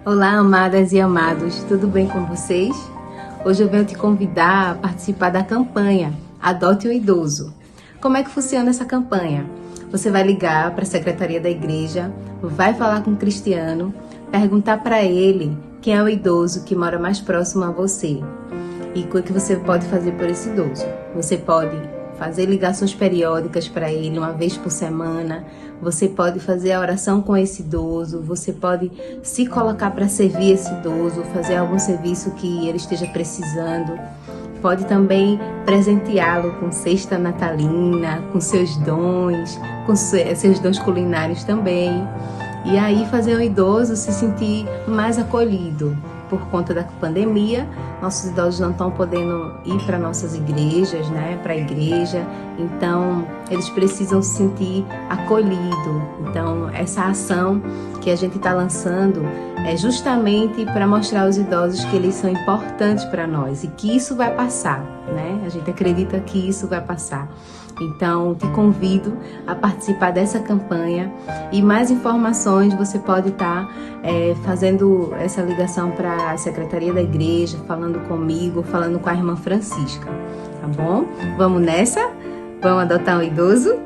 Olá, amadas e amados, tudo bem com vocês? Hoje eu venho te convidar a participar da campanha Adote um Idoso. Como é que funciona essa campanha? Você vai ligar para a secretaria da igreja, vai falar com o Cristiano, perguntar para ele quem é o idoso que mora mais próximo a você e o que você pode fazer por esse idoso. Você pode fazer ligações periódicas para ele, uma vez por semana. Você pode fazer a oração com esse idoso. Você pode se colocar para servir esse idoso, fazer algum serviço que ele esteja precisando. Pode também presenteá-lo com cesta natalina, com seus dons, com seus dons culinários também. E aí fazer o idoso se sentir mais acolhido. Por conta da pandemia, nossos idosos não estão podendo ir para nossas igrejas, né? Para a igreja. Então, eles precisam se sentir acolhidos. Então, essa ação que a gente está lançando é justamente para mostrar aos idosos que eles são importantes para nós e que isso vai passar, né? A gente acredita que isso vai passar. Então, te convido a participar dessa campanha e mais informações você pode estar fazendo essa ligação para a secretaria da igreja, falando comigo, falando com a irmã Francisca, tá bom? Vamos nessa? Vamos adotar um idoso?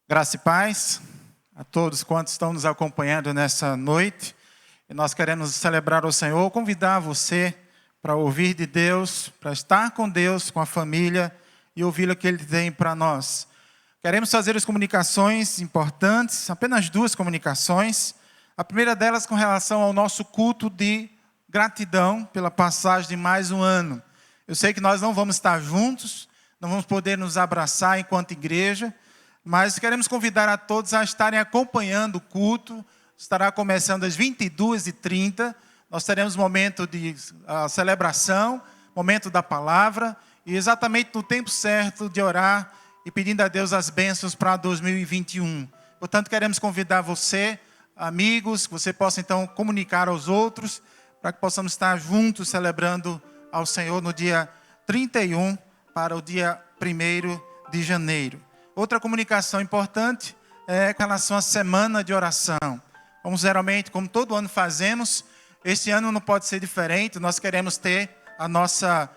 Graça e paz a todos quantos estão nos acompanhando nessa noite. E nós queremos celebrar o Senhor, convidar você para ouvir de Deus, para estar com Deus, com a família e ouvir o que Ele tem para nós. Queremos fazer as comunicações importantes, apenas 2 comunicações. A primeira delas com relação ao nosso culto de gratidão pela passagem de mais um ano. Eu sei que nós não vamos estar juntos, não vamos poder nos abraçar enquanto igreja, mas queremos convidar a todos a estarem acompanhando o culto. Estará começando às 22h30. Nós teremos momento de celebração, momento da palavra, e exatamente no tempo certo de orar e pedindo a Deus as bênçãos para 2021. Portanto, queremos convidar você, amigos, que você possa então comunicar aos outros, para que possamos estar juntos celebrando ao Senhor no dia 31 para o dia 1º de janeiro. Outra comunicação importante é com relação à semana de oração. Como geralmente, como todo ano fazemos, este ano não pode ser diferente. Nós queremos ter a nossa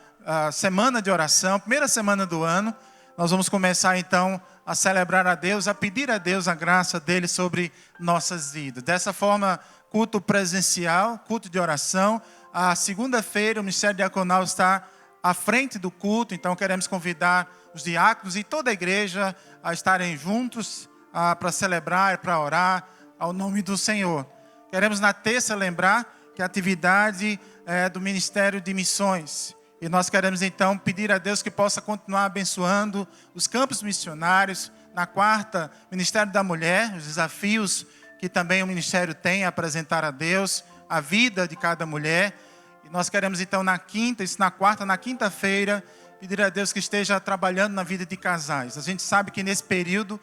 semana de oração, primeira semana do ano. Nós vamos começar então a celebrar a Deus, a pedir a Deus a graça dele sobre nossas vidas. Dessa forma, culto presencial, culto de oração. A segunda-feira o Ministério Diaconal está à frente do culto, então queremos convidar os diáconos e toda a igreja a estarem juntos para celebrar, para orar ao nome do Senhor. Queremos na terça lembrar que a atividade é do Ministério de Missões. E nós queremos então pedir a Deus que possa continuar abençoando os campos missionários. Na quarta, Ministério da Mulher, os desafios que também o Ministério tem a apresentar a Deus, a vida de cada mulher. E nós queremos então na quinta-feira, pedir a Deus que esteja trabalhando na vida de casais. A gente sabe que nesse período,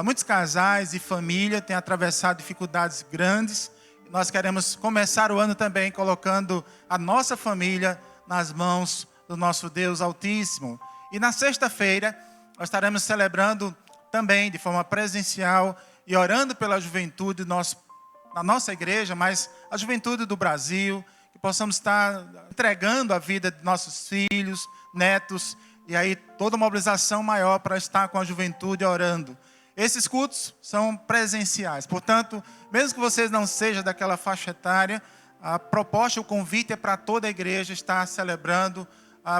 muitos casais e família têm atravessado dificuldades grandes. E nós queremos começar o ano também colocando a nossa família nas mãos do nosso Deus Altíssimo. E na sexta-feira, nós estaremos celebrando também de forma presencial e orando pela juventude na nossa igreja, mas a juventude do Brasil, que possamos estar entregando a vida de nossos filhos, netos, e aí toda mobilização maior para estar com a juventude orando. Esses cultos são presenciais, portanto, mesmo que vocês não sejam daquela faixa etária, a proposta, o convite é para toda a igreja estar celebrando.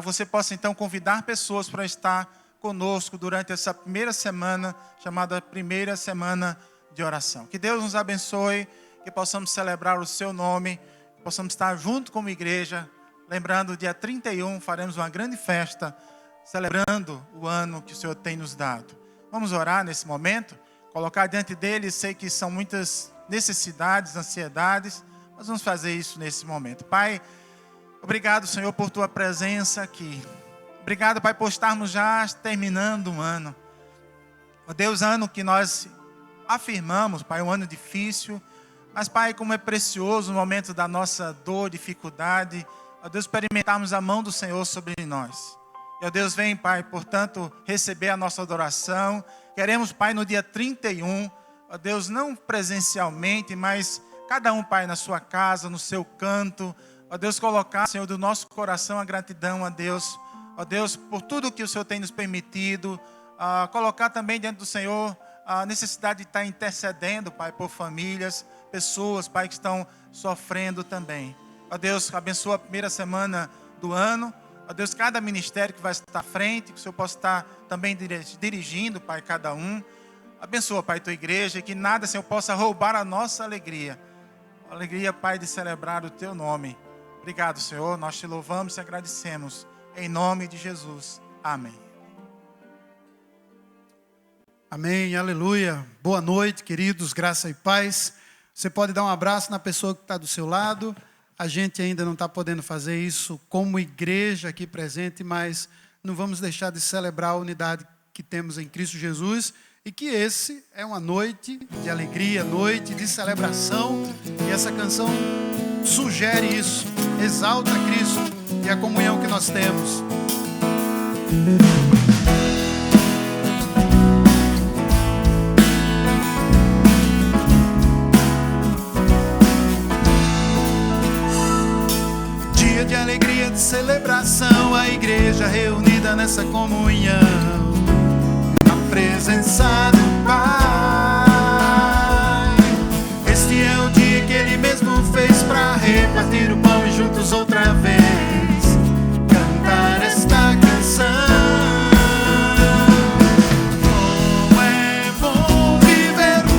Você possa então convidar pessoas para estar conosco durante essa primeira semana, chamada primeira semana de oração. Que Deus nos abençoe, que possamos celebrar o seu nome, que possamos estar junto como igreja. Lembrando, dia 31 faremos uma grande festa, celebrando o ano que o Senhor tem nos dado. Vamos orar nesse momento, colocar diante dele, sei que são muitas necessidades, ansiedades, nós vamos fazer isso nesse momento. Pai, obrigado, Senhor, por tua presença aqui. Obrigado, Pai, por estarmos já terminando um ano. Ó Deus, ano que nós afirmamos, Pai, um ano difícil, mas, Pai, como é precioso o momento da nossa dor, dificuldade, ó Deus, experimentarmos a mão do Senhor sobre nós. E, ó Deus, vem, Pai, portanto, receber a nossa adoração. Queremos, Pai, no dia 31, ó Deus, não presencialmente, mas cada um, Pai, na sua casa, no seu canto, ó Deus, colocar, Senhor, do nosso coração a gratidão a Deus, ó Deus, por tudo que o Senhor tem nos permitido, colocar também diante do Senhor a necessidade de estar intercedendo, Pai, por famílias, pessoas, Pai, que estão sofrendo também. Ó Deus, abençoa a primeira semana do ano, ó Deus, cada ministério que vai estar à frente, que o Senhor possa estar também dirigindo, Pai, cada um. Abençoa, Pai, tua igreja, e que nada, Senhor, possa roubar a nossa alegria. Alegria, Pai, de celebrar o teu nome. Obrigado, Senhor. Nós te louvamos e agradecemos. Em nome de Jesus. Amém. Amém, aleluia. Boa noite, queridos, graça e paz. Você pode dar um abraço na pessoa que está do seu lado. A gente ainda não está podendo fazer isso como igreja aqui presente, mas não vamos deixar de celebrar a unidade que temos em Cristo Jesus. E que esse é uma noite de alegria, noite de celebração. E essa canção sugere isso, exalta Cristo e a comunhão que nós temos. Dia de alegria, de celebração, a igreja reunida nessa comunhão. Presença do Pai. Este é o dia que Ele mesmo fez para repartir o pão e juntos outra vez cantar esta canção. Como é bom vivermos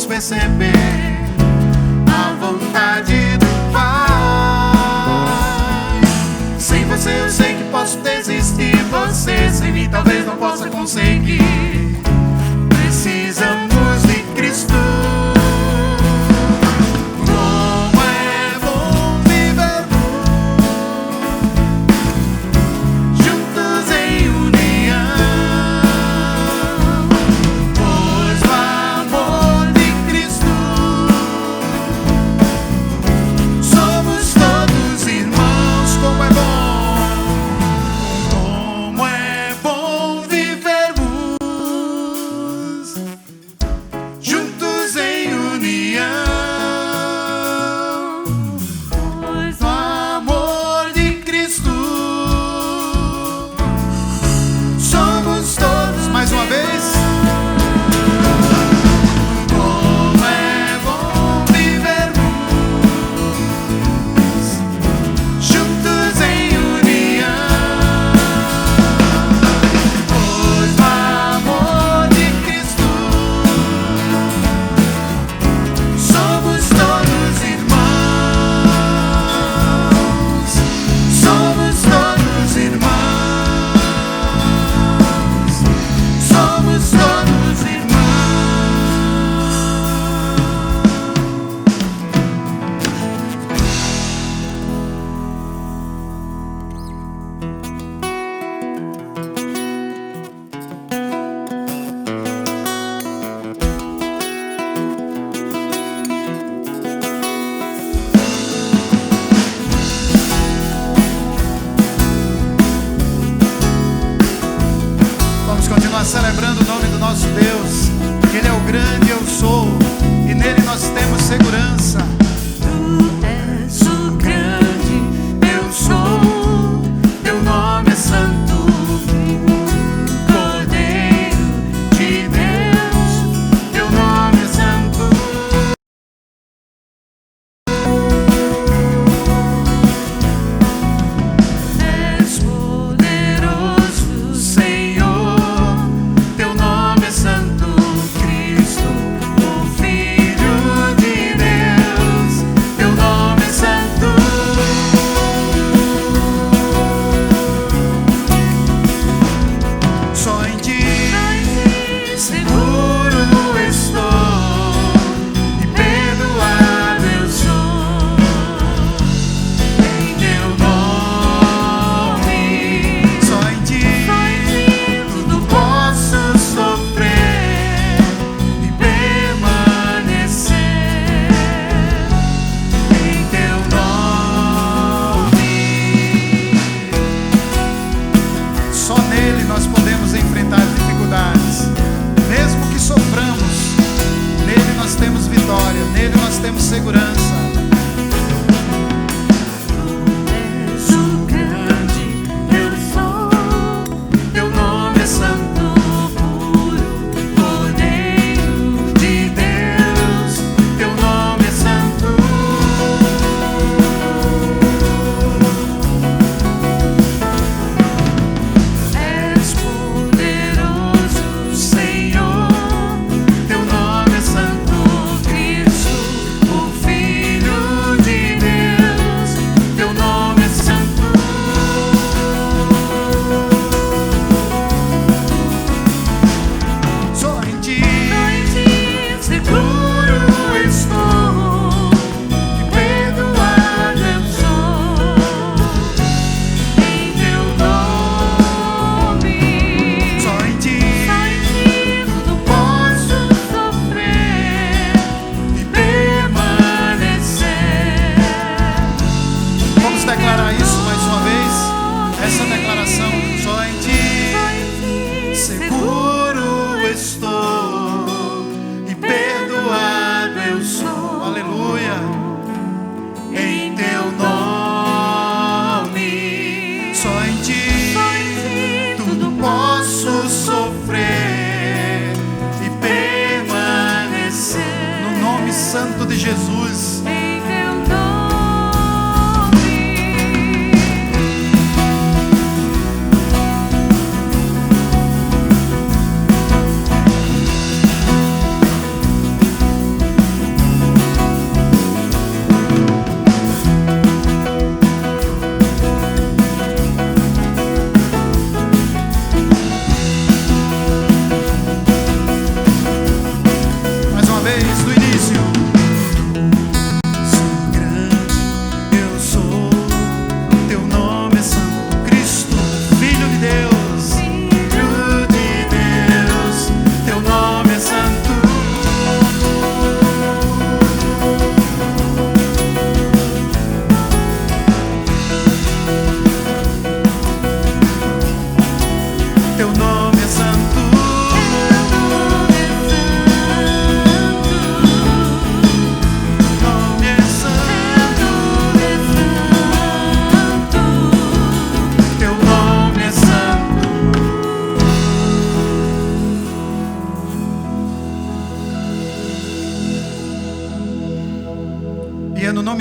vamos perceber a vontade do Pai. Sem você eu sei que posso desistir, você sem mim talvez não possa conseguir. Precisamos de Cristo. Como é bom viver juntos em união, pois o amor de Cristo somos todos irmãos. Como é bom vivermos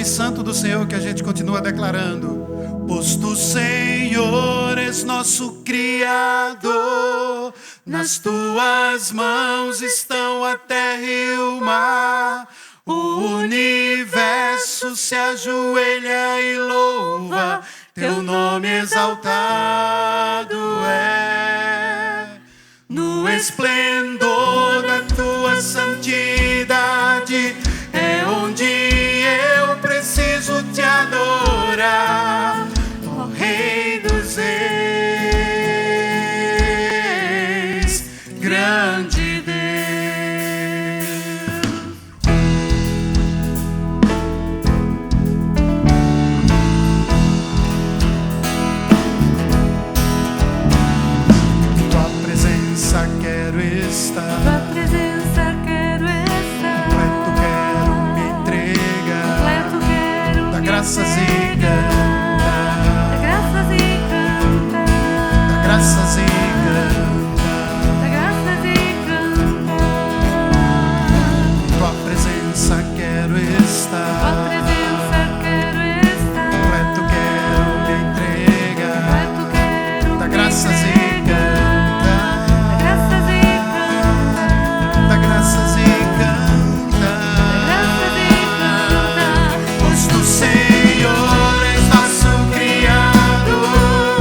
nome santo do Senhor que a gente continua declarando. Pois tu, Senhor, és nosso Criador, nas tuas mãos estão a terra e o mar. O universo se ajoelha e louva, teu nome exaltado é. No esplendor da tua santidade é onde eu preciso te adorar, ó Rei dos Reis, grande Deus. Tua presença quero estar, Tua presença quero estar, completo quero me entregar, completo quero dá me graças e entregar. Dá graças e cantar, dá graças e dá graças e cantar. tua presença quero Tua estar, presença quero estar, completo quero me entregar, completo quero dá me graças e entregar. Dá graças e cantar, dá graças e dá graças e cantar. pois tu, Senhor, és nosso Criador,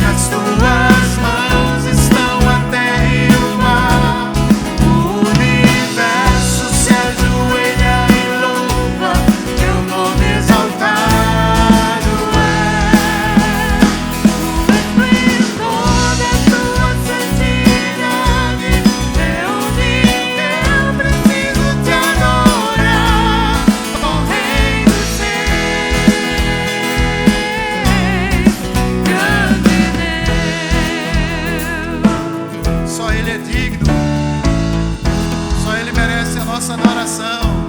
nas tuas mãos estão a terra e o mar. O universo se ajoelha e louva, teu nome exaltado é. O esplendor da tua santidade é onde eu preciso te adorar, ó Rei dos Reis, grande Deus. Só Ele é digno, só Ele merece a nossa adoração.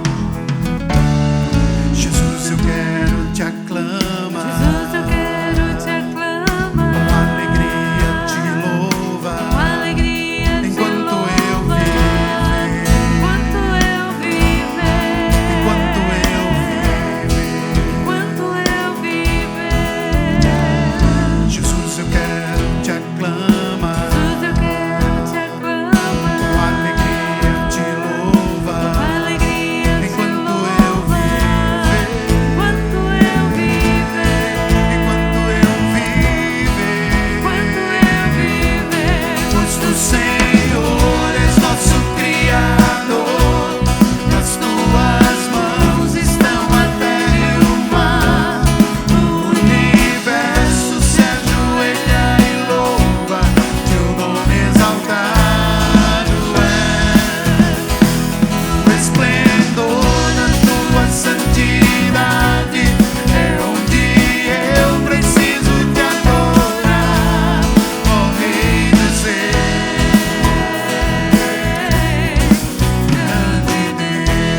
Jesus, eu quero te aclamar, Jesus, eu quero te com aclamar, alegria te com louvar, alegria te enquanto eu louvar, viver, enquanto eu viver, enquanto eu viver. enquanto eu viver. Jesus, eu quero te aclamar, Jesus, eu quero te com aclamar, alegria te com louvar, alegria te enquanto eu louvar, viver, enquanto eu viver, enquanto eu viver. enquanto eu viver. Pois tu, Senhor, és nosso Criador, nas tuas mãos estão a terra e o mar. O universo se ajoelha e louva, teu nome exaltado é. O esplendor da tua santidade é onde eu preciso te adorar, ó Rei dos Reis, grande Deus.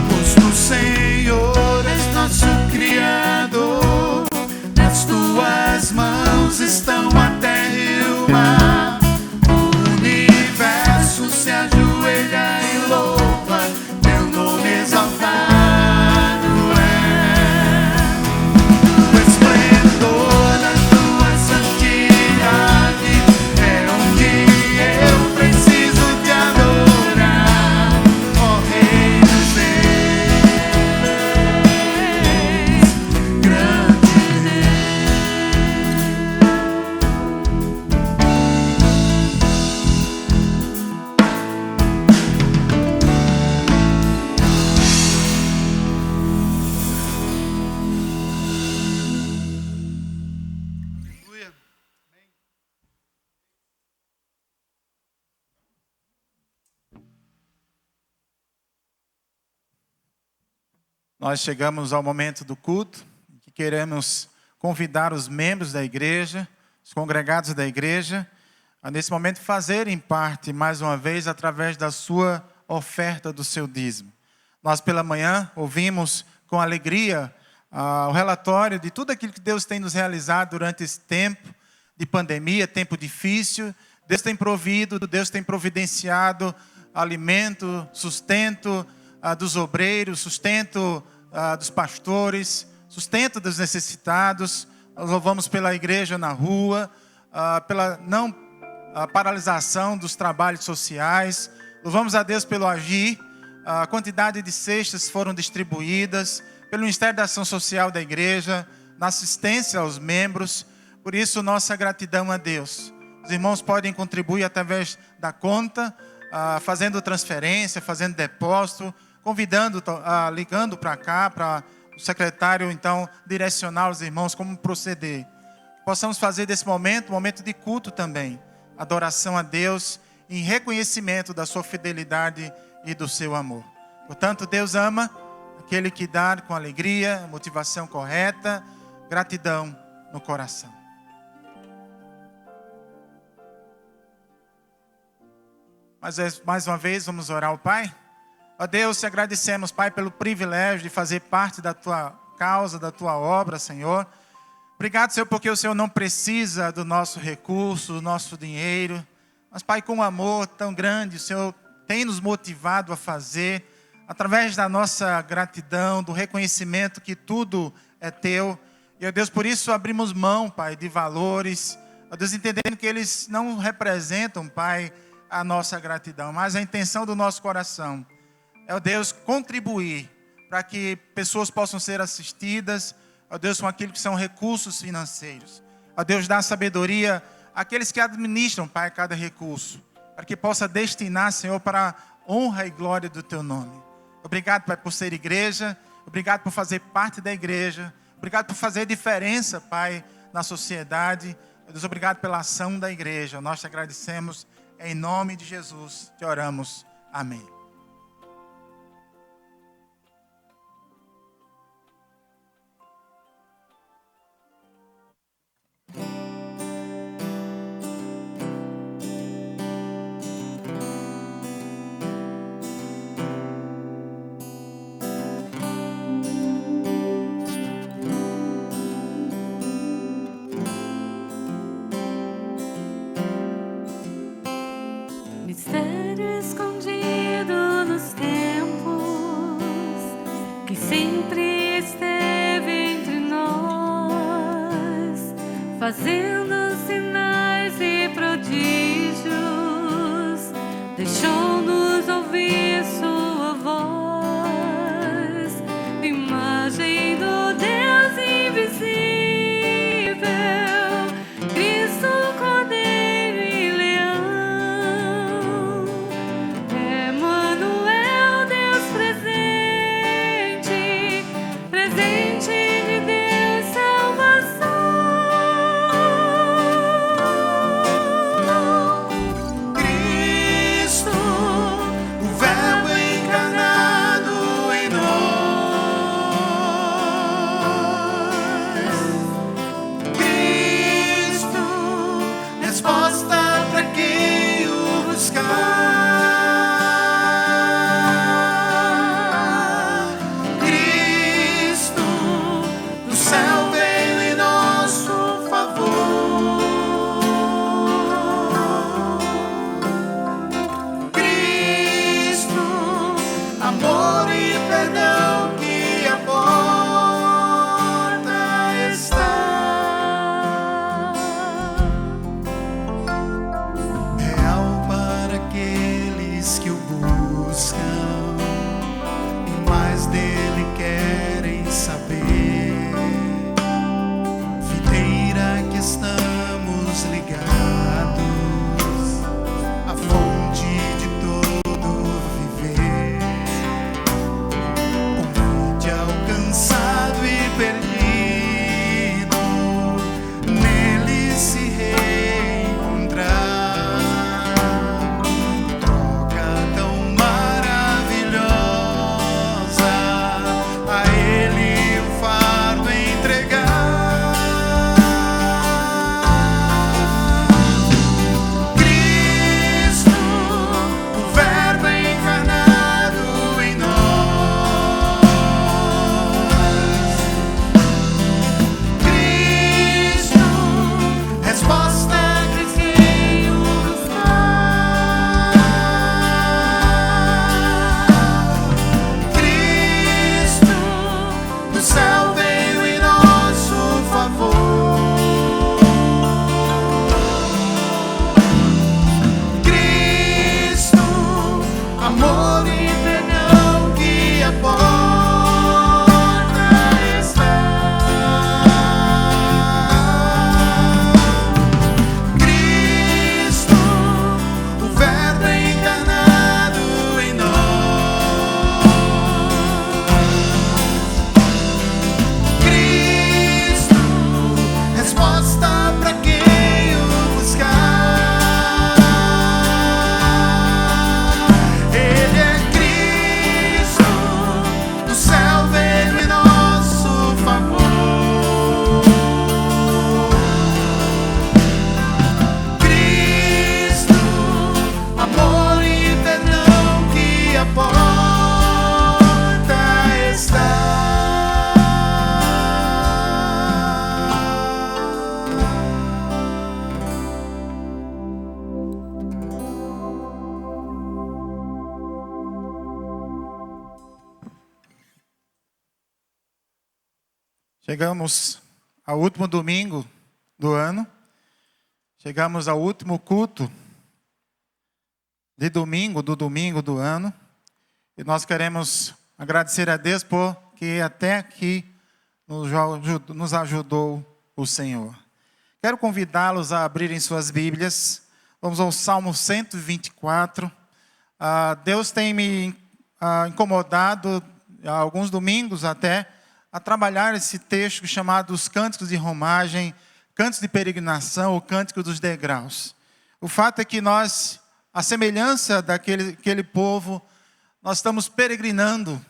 Pois tu, Senhor, és nosso Criador, nas tuas mãos estão a terra e o mar. O universo se ajoelha e louva, teu nome exaltado é. O esplendor da tua santidade é onde eu preciso te adorar, ó Rei dos Reis, grande Aleluia. Nós chegamos ao momento do culto, em que queremos convidar os membros da igreja, os congregados da igreja, a nesse momento fazerem parte, mais uma vez, através da sua oferta do seu dízimo. Nós pela manhã ouvimos com alegria o relatório de tudo aquilo que Deus tem nos realizado durante esse tempo de pandemia, tempo difícil. Deus tem provido, Deus tem providenciado alimento, sustento, dos obreiros, sustento dos pastores, sustento dos necessitados. Nós louvamos pela igreja na rua, pela não paralisação dos trabalhos sociais. Louvamos a Deus pelo agir, a quantidade de cestas foram distribuídas, pelo Ministério da Ação Social da igreja, na assistência aos membros. Por isso, nossa gratidão a Deus. Os irmãos podem contribuir através da conta, fazendo transferência, fazendo depósito, convidando, ligando para cá, para o secretário, então, direcionar os irmãos como proceder. Possamos fazer desse momento um momento de culto também, adoração a Deus, em reconhecimento da sua fidelidade e do seu amor. Portanto, Deus ama aquele que dá com alegria, motivação correta, gratidão no coração. Mas mais uma vez vamos orar ao Pai. Ó Deus, te agradecemos, Pai, pelo privilégio de fazer parte da tua causa, da tua obra, Senhor. Obrigado, Senhor, porque o Senhor não precisa do nosso recurso, do nosso dinheiro. Mas, Pai, com um amor tão grande, o Senhor tem nos motivado a fazer, através da nossa gratidão, do reconhecimento que tudo é teu. E, ó Deus, por isso abrimos mão, Pai, de valores. Ó Deus, entendendo que eles não representam, Pai, a nossa gratidão, mas a intenção do nosso coração é, ó Deus, contribuir para que pessoas possam ser assistidas, ó Deus, com aquilo que são recursos financeiros. Ó Deus, dá sabedoria àqueles que administram, Pai, cada recurso, para que possa destinar, Senhor, para a honra e glória do Teu nome. Obrigado, Pai, por ser igreja. Obrigado por fazer parte da igreja. Obrigado por fazer diferença, Pai, na sociedade. Deus, obrigado pela ação da igreja. Nós te agradecemos. Em nome de Jesus, te oramos. Amém. Mistério escondido nos tempos, que sempre esteve entre nós, fazendo sinais e prodígios, deixou-nos ouvir sua voz, imagem do Deus invisível, Cristo Cordeiro e Leão, Emmanuel, Deus presente, presente de Deus, salvação. Chegamos ao último domingo do ano, chegamos ao último culto de domingo do ano, e nós queremos agradecer a Deus porque até aqui nos ajudou o Senhor. Quero convidá-los a abrirem suas Bíblias. Vamos ao Salmo 124. Deus tem me incomodado, há alguns domingos até, a trabalhar esse texto chamado os Cânticos de Romagem, Cânticos de Peregrinação ou Cânticos dos Degraus. O fato é que nós, a semelhança daquele povo, nós estamos peregrinando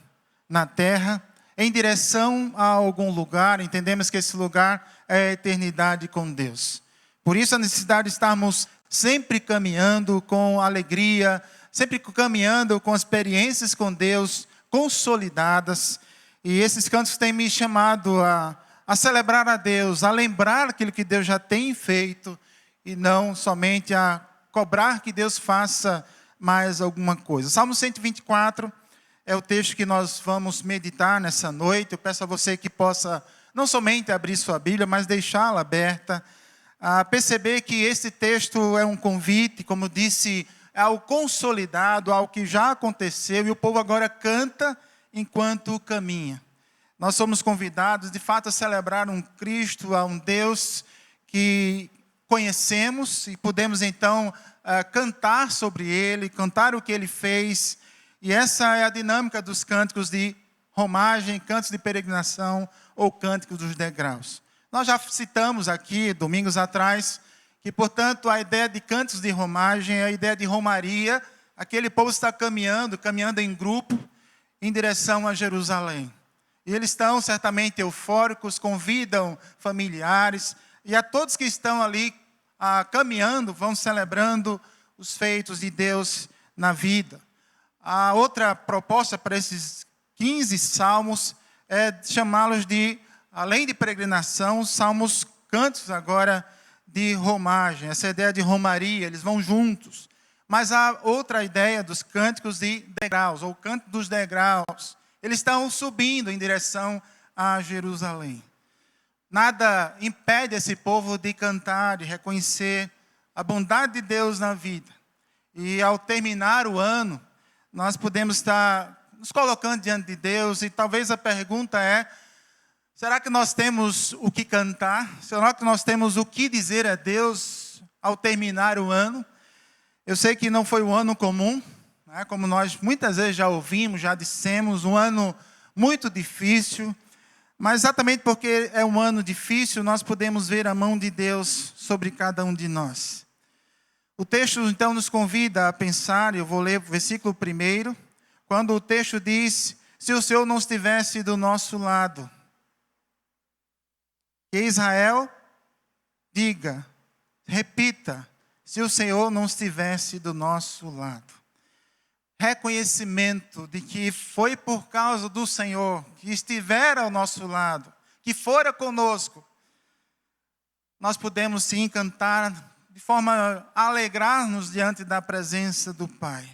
na terra em direção a algum lugar. Entendemos que esse lugar é a eternidade com Deus. Por isso a necessidade de estarmos sempre caminhando com alegria, sempre caminhando com experiências com Deus consolidadas. E esses cantos têm me chamado a celebrar a Deus, a lembrar aquilo que Deus já tem feito e não somente a cobrar que Deus faça mais alguma coisa. Salmo 124 é o texto que nós vamos meditar nessa noite. Eu peço a você que possa não somente abrir sua Bíblia, mas deixá-la aberta, a perceber que esse texto é um convite, como disse, ao consolidado, ao que já aconteceu, e o povo agora canta enquanto caminha. Nós somos convidados, de fato, a celebrar um Cristo, a um Deus que conhecemos e podemos, então, cantar sobre Ele, cantar o que Ele fez. E essa é a dinâmica dos cânticos de romagem, cânticos de peregrinação ou cânticos dos degraus. Nós já citamos aqui, domingos atrás, que, portanto, a ideia de cânticos de romagem é a ideia de romaria. Aquele povo está caminhando em grupo, em direção a Jerusalém. E eles estão certamente eufóricos, convidam familiares, e a todos que estão ali caminhando, vão celebrando os feitos de Deus na vida. A outra proposta para esses 15 salmos é chamá-los de, além de peregrinação, salmos cânticos agora de romagem, essa ideia de romaria, eles vão juntos. Mas há outra ideia dos cânticos de degraus, ou cântico dos degraus. Eles estão subindo em direção a Jerusalém. Nada impede esse povo de cantar, de reconhecer a bondade de Deus na vida. E ao terminar o ano, nós podemos estar nos colocando diante de Deus, e talvez a pergunta é: será que nós temos o que cantar? Será que nós temos o que dizer a Deus ao terminar o ano? Eu sei que não foi um ano comum, né? Como nós muitas vezes já ouvimos, já dissemos, um ano muito difícil, mas exatamente porque é um ano difícil, nós podemos ver a mão de Deus sobre cada um de nós. O texto então nos convida a pensar, eu vou ler o versículo 1, quando o texto diz: se o Senhor não estivesse do nosso lado, que Israel diga, repita: se o Senhor não estivesse do nosso lado. Reconhecimento de que foi por causa do Senhor, que estiver ao nosso lado, que fora conosco, nós podemos sim cantar de forma a alegrar-nos diante da presença do Pai.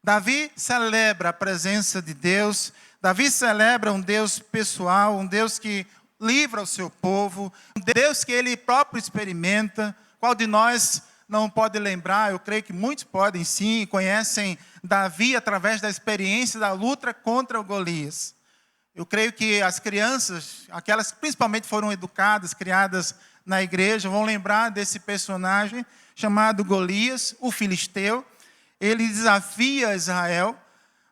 Davi celebra a presença de Deus, Davi celebra um Deus pessoal, um Deus que livra o seu povo, um Deus que ele próprio experimenta. Qual de nós não pode lembrar? Eu creio que muitos podem sim, conhecem Davi através da experiência da luta contra o Golias. Eu creio que as crianças, aquelas que principalmente foram educadas, criadas na igreja, vão lembrar desse personagem chamado Golias, o filisteu. Ele desafia Israel,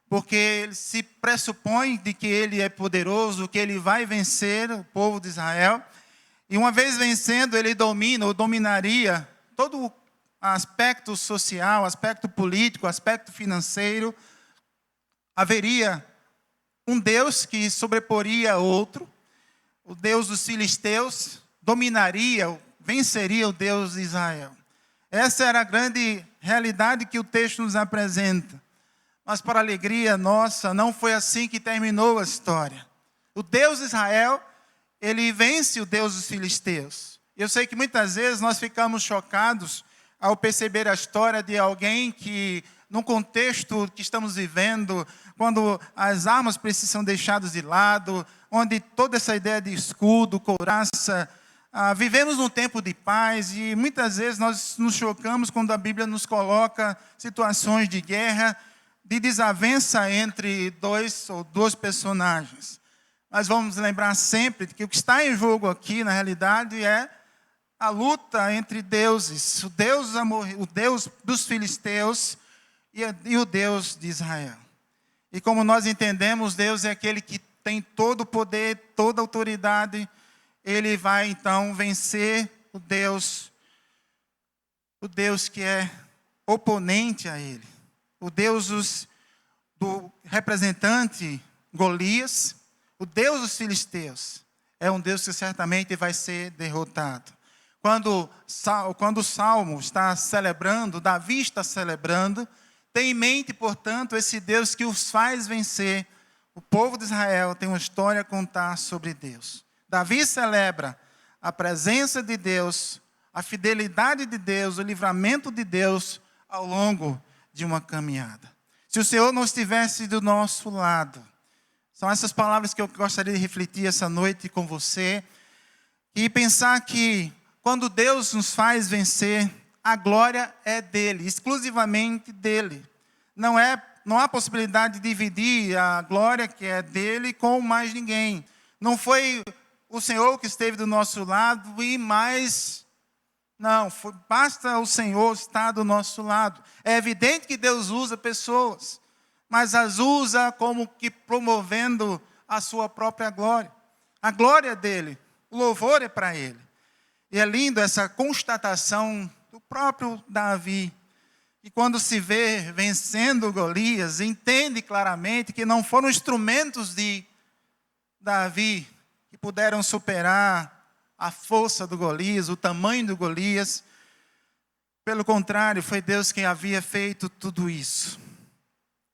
porque ele se pressupõe de que ele é poderoso, que ele vai vencer o povo de Israel. E uma vez vencendo, ele domina ou dominaria todo o aspecto social, aspecto político, aspecto financeiro. Haveria um Deus que sobreporia outro. O Deus dos filisteus dominaria, venceria o Deus de Israel. Essa era a grande realidade que o texto nos apresenta. Mas para a alegria nossa, não foi assim que terminou a história. O Deus de Israel, ele vence o Deus dos filisteus. Eu sei que muitas vezes nós ficamos chocados ao perceber a história de alguém que, num contexto que estamos vivendo, quando as armas precisam ser deixadas de lado, onde toda essa ideia de escudo, couraça, vivemos num tempo de paz e muitas vezes nós nos chocamos quando a Bíblia nos coloca situações de guerra, de desavença entre dois personagens. Mas vamos lembrar sempre que o que está em jogo aqui, na realidade, é a luta entre deuses. O Deus dos filisteus e o Deus de Israel. E como nós entendemos, Deus é aquele que tem todo o poder, toda a autoridade. Ele vai então vencer o Deus que é oponente a ele. O Deus do representante Golias, o Deus dos filisteus, é um Deus que certamente vai ser derrotado. Quando o Salmo está celebrando, Davi está celebrando, tem em mente, portanto, esse Deus que os faz vencer. O povo de Israel tem uma história a contar sobre Deus. Davi celebra a presença de Deus, a fidelidade de Deus, o livramento de Deus ao longo de uma caminhada. Se o Senhor não estivesse do nosso lado, são essas palavras que eu gostaria de refletir essa noite com você, e pensar que quando Deus nos faz vencer, a glória é dele, exclusivamente dele. Não há possibilidade de dividir a glória que é dele com mais ninguém. Não foi o Senhor que esteve do nosso lado e mais... Não, basta o Senhor estar do nosso lado. É evidente que Deus usa pessoas, mas as usa como que promovendo a sua própria glória. A glória dele, o louvor é para ele. E é lindo essa constatação do próprio Davi. E quando se vê vencendo Golias, entende claramente que não foram instrumentos de Davi que puderam superar a força do Golias, o tamanho do Golias. Pelo contrário, foi Deus quem havia feito tudo isso.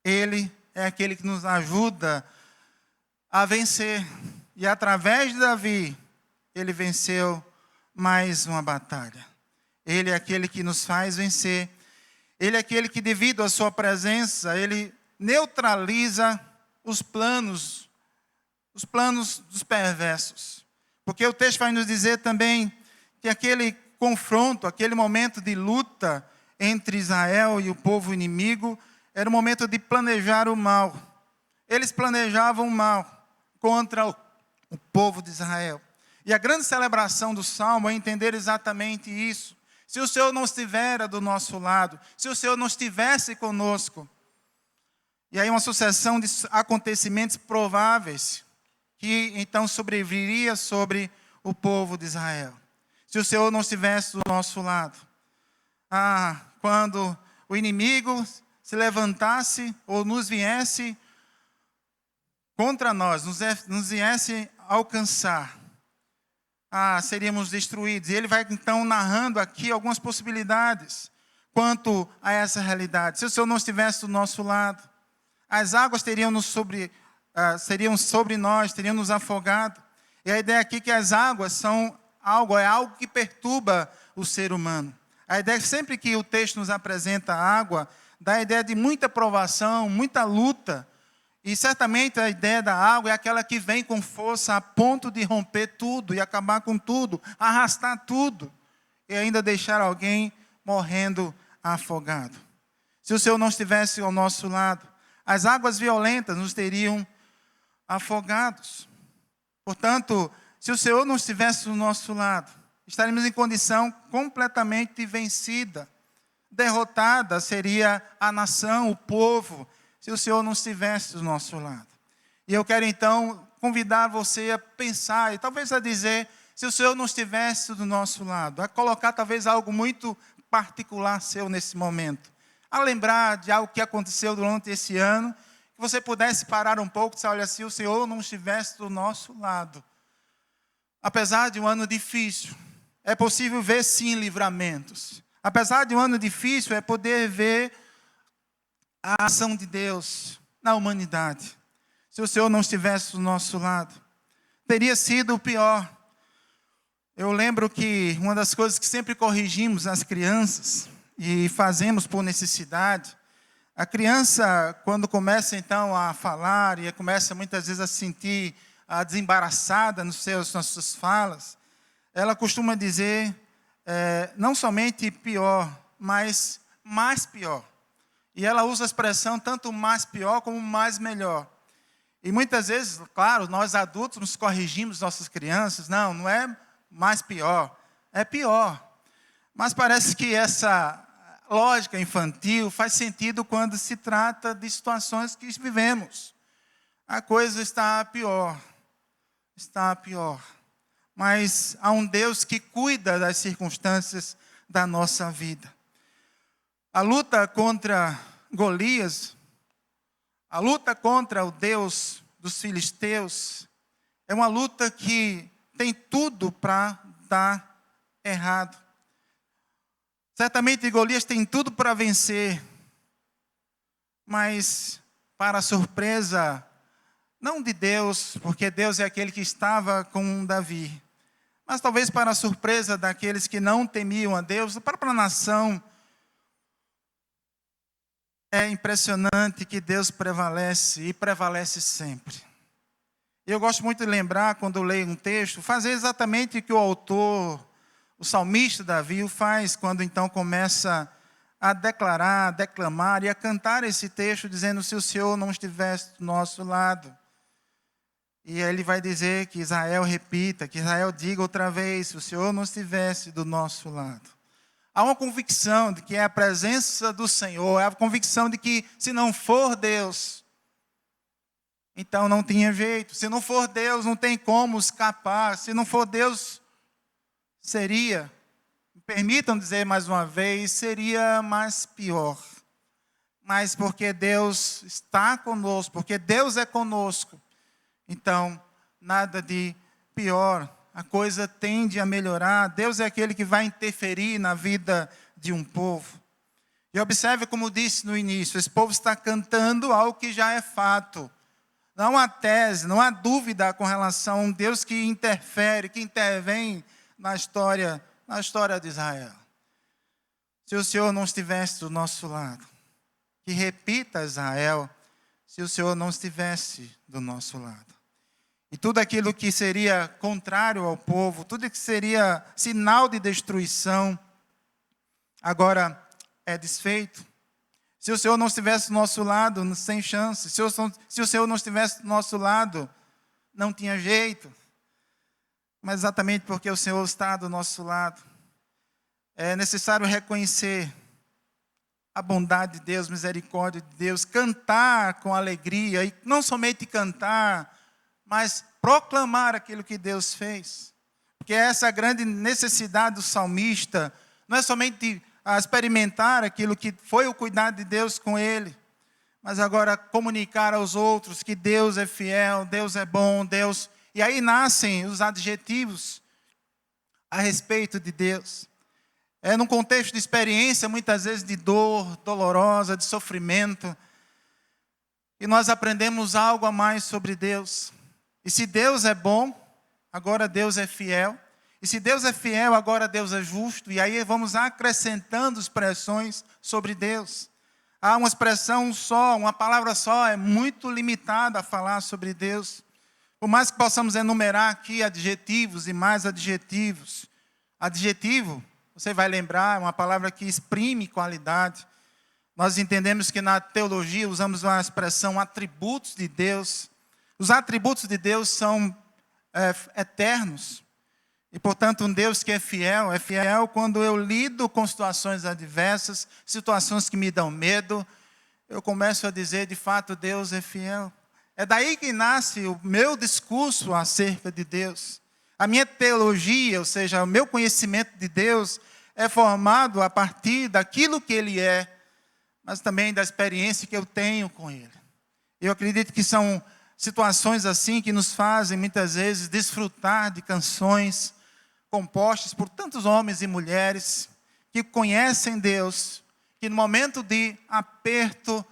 Ele é aquele que nos ajuda a vencer. E através de Davi, ele venceu mais uma batalha. Ele é aquele que nos faz vencer. Ele é aquele que, devido à sua presença, ele neutraliza os planos dos perversos. Porque o texto vai nos dizer também que aquele confronto, aquele momento de luta entre Israel e o povo inimigo, era um momento de planejar o mal. Eles planejavam o mal contra o povo de Israel. E a grande celebração do Salmo é entender exatamente isso. Se o Senhor não estivesse do nosso lado, se o Senhor não estivesse conosco, e aí uma sucessão de acontecimentos prováveis que então sobreviria sobre o povo de Israel. Se o Senhor não estivesse do nosso lado, quando o inimigo se levantasse ou nos viesse contra nós, nos viesse alcançar, seríamos destruídos. E ele vai então narrando aqui algumas possibilidades quanto a essa realidade. Se o Senhor não estivesse do nosso lado, as águas seriam sobre nós, teriam nos afogado. E a ideia aqui é que as águas são algo que perturba o ser humano. A ideia é que sempre que o texto nos apresenta a água, dá a ideia de muita provação, muita luta. E certamente a ideia da água é aquela que vem com força a ponto de romper tudo e acabar com tudo, arrastar tudo e ainda deixar alguém morrendo afogado. Se o Senhor não estivesse ao nosso lado, as águas violentas nos teriam afogados. Portanto, se o Senhor não estivesse do nosso lado, estaríamos em condição completamente vencida. Derrotada seria a nação, o povo, se o Senhor não estivesse do nosso lado. E eu quero então convidar você a pensar, e talvez a dizer, se o Senhor não estivesse do nosso lado, a colocar talvez algo muito particular seu nesse momento, a lembrar de algo que aconteceu durante esse ano, que você pudesse parar um pouco e dizer, olha, se o Senhor não estivesse do nosso lado, apesar de um ano difícil, é possível ver sim livramentos. Apesar de um ano difícil, é poder ver a ação de Deus na humanidade. Se o Senhor não estivesse do nosso lado, teria sido o pior. Eu lembro que uma das coisas que sempre corrigimos as crianças, e fazemos por necessidade, a criança, quando começa então a falar, e começa muitas vezes a sentir desembaraçada nas suas falas, ela costuma dizer não somente pior, mas mais pior. E ela usa a expressão tanto mais pior como mais melhor. E muitas vezes, claro, nós adultos nos corrigimos nossas crianças. Não é mais pior, é pior. Mas parece que essa lógica infantil faz sentido quando se trata de situações que vivemos. A coisa está pior. Está pior. Mas há um Deus que cuida das circunstâncias da nossa vida. A luta contra Golias, a luta contra o Deus dos filisteus, é uma luta que tem tudo para dar errado. Certamente Golias tem tudo para vencer, mas para a surpresa, não de Deus, porque Deus é aquele que estava com Davi, mas talvez para a surpresa daqueles que não temiam a Deus, a própria nação. É impressionante que Deus prevalece e prevalece sempre. Eu gosto muito de lembrar, quando eu leio um texto, fazer exatamente o que o autor, o salmista Davi, faz quando então começa a declarar, a declamar e a cantar esse texto, dizendo: se o Senhor não estivesse do nosso lado. E ele vai dizer que Israel repita, que Israel diga outra vez: se o Senhor não estivesse do nosso lado. Há uma convicção de que é a presença do Senhor, é a convicção de que se não for Deus, então não tinha jeito. Se não for Deus, não tem como escapar. Se não for Deus, seria, me permitam dizer mais uma vez, seria mais pior. Mas porque Deus está conosco, porque Deus é conosco, então nada de pior. A coisa tende a melhorar. Deus é aquele que vai interferir na vida de um povo. E observe como disse no início, esse povo está cantando algo que já é fato. Não há tese, não há dúvida com relação a um Deus que interfere, que intervém na história de Israel. Se o Senhor não estivesse do nosso lado, que repita Israel, se o Senhor não estivesse do nosso lado. E tudo aquilo que seria contrário ao povo, tudo que seria sinal de destruição, agora é desfeito. Se o Senhor não estivesse do nosso lado, sem chance. Se o Senhor não estivesse do nosso lado, não tinha jeito. Mas exatamente porque o Senhor está do nosso lado, é necessário reconhecer a bondade de Deus, misericórdia de Deus, cantar com alegria, e não somente cantar, mas proclamar aquilo que Deus fez. Porque essa grande necessidade do salmista não é somente experimentar aquilo que foi o cuidado de Deus com ele, mas agora comunicar aos outros que Deus é fiel, Deus é bom, Deus... E aí nascem os adjetivos a respeito de Deus. É num contexto de experiência, muitas vezes de dor dolorosa, de sofrimento, e nós aprendemos algo a mais sobre Deus. E se Deus é bom, agora Deus é fiel. E se Deus é fiel, agora Deus é justo. E aí vamos acrescentando expressões sobre Deus. Há uma expressão só, uma palavra só, é muito limitada a falar sobre Deus. Por mais que possamos enumerar aqui adjetivos e mais adjetivos. Adjetivo, você vai lembrar, é uma palavra que exprime qualidade. Nós entendemos que na teologia usamos uma expressão atributos de Deus. Os atributos de Deus são eternos. E, portanto, um Deus que é fiel quando eu lido com situações adversas, situações que me dão medo, eu começo a dizer, de fato, Deus é fiel. É daí que nasce o meu discurso acerca de Deus. A minha teologia, ou seja, o meu conhecimento de Deus, é formado a partir daquilo que Ele é, mas também da experiência que eu tenho com Ele. Eu acredito que são situações assim que nos fazem, muitas vezes, desfrutar de canções compostas por tantos homens e mulheres que conhecem Deus, que no momento de aperto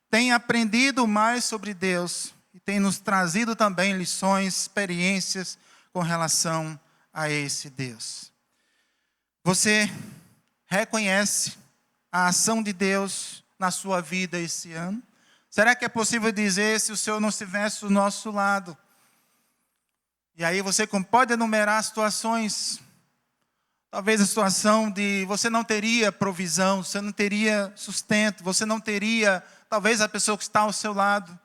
têm aprendido mais sobre Deus e têm nos trazido também lições, experiências com relação a esse Deus. Você reconhece a ação de Deus na sua vida esse ano? Será que é possível dizer, se o Senhor não estivesse do nosso lado? E aí você pode enumerar situações, talvez a situação de você não teria provisão, você não teria sustento, você não teria, talvez a pessoa que está ao seu lado,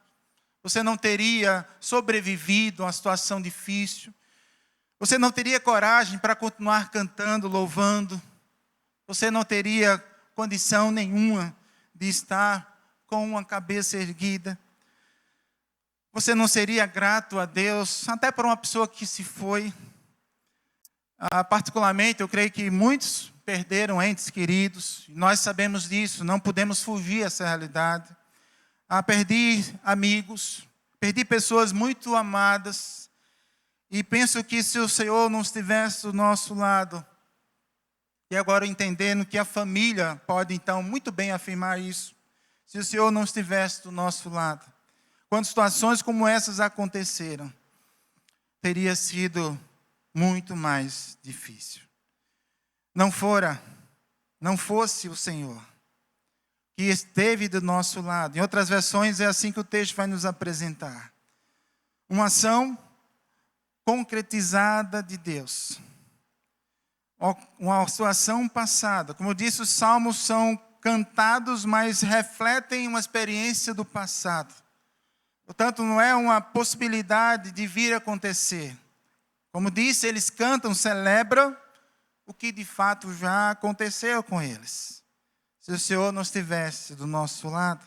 você não teria sobrevivido a uma situação difícil, você não teria coragem para continuar cantando, louvando, você não teria condição nenhuma de estar com uma cabeça erguida. Você não seria grato a Deus, até por uma pessoa que se foi. Particularmente, eu creio que muitos perderam entes queridos. Nós sabemos disso, não podemos fugir dessa realidade. Perdi amigos, perdi pessoas muito amadas. E penso que se o Senhor não estivesse do nosso lado, e agora entendendo que a família pode então muito bem afirmar isso, se o Senhor não estivesse do nosso lado, quando situações como essas aconteceram, teria sido muito mais difícil. Não fosse o Senhor que esteve do nosso lado. Em outras versões é assim que o texto vai nos apresentar. Uma ação concretizada de Deus. Uma situação passada. Como eu disse, os salmos são cantados, mas refletem uma experiência do passado. Portanto, não é uma possibilidade de vir a acontecer. Como disse, eles cantam, celebram o que de fato já aconteceu com eles. Se o Senhor não estivesse do nosso lado.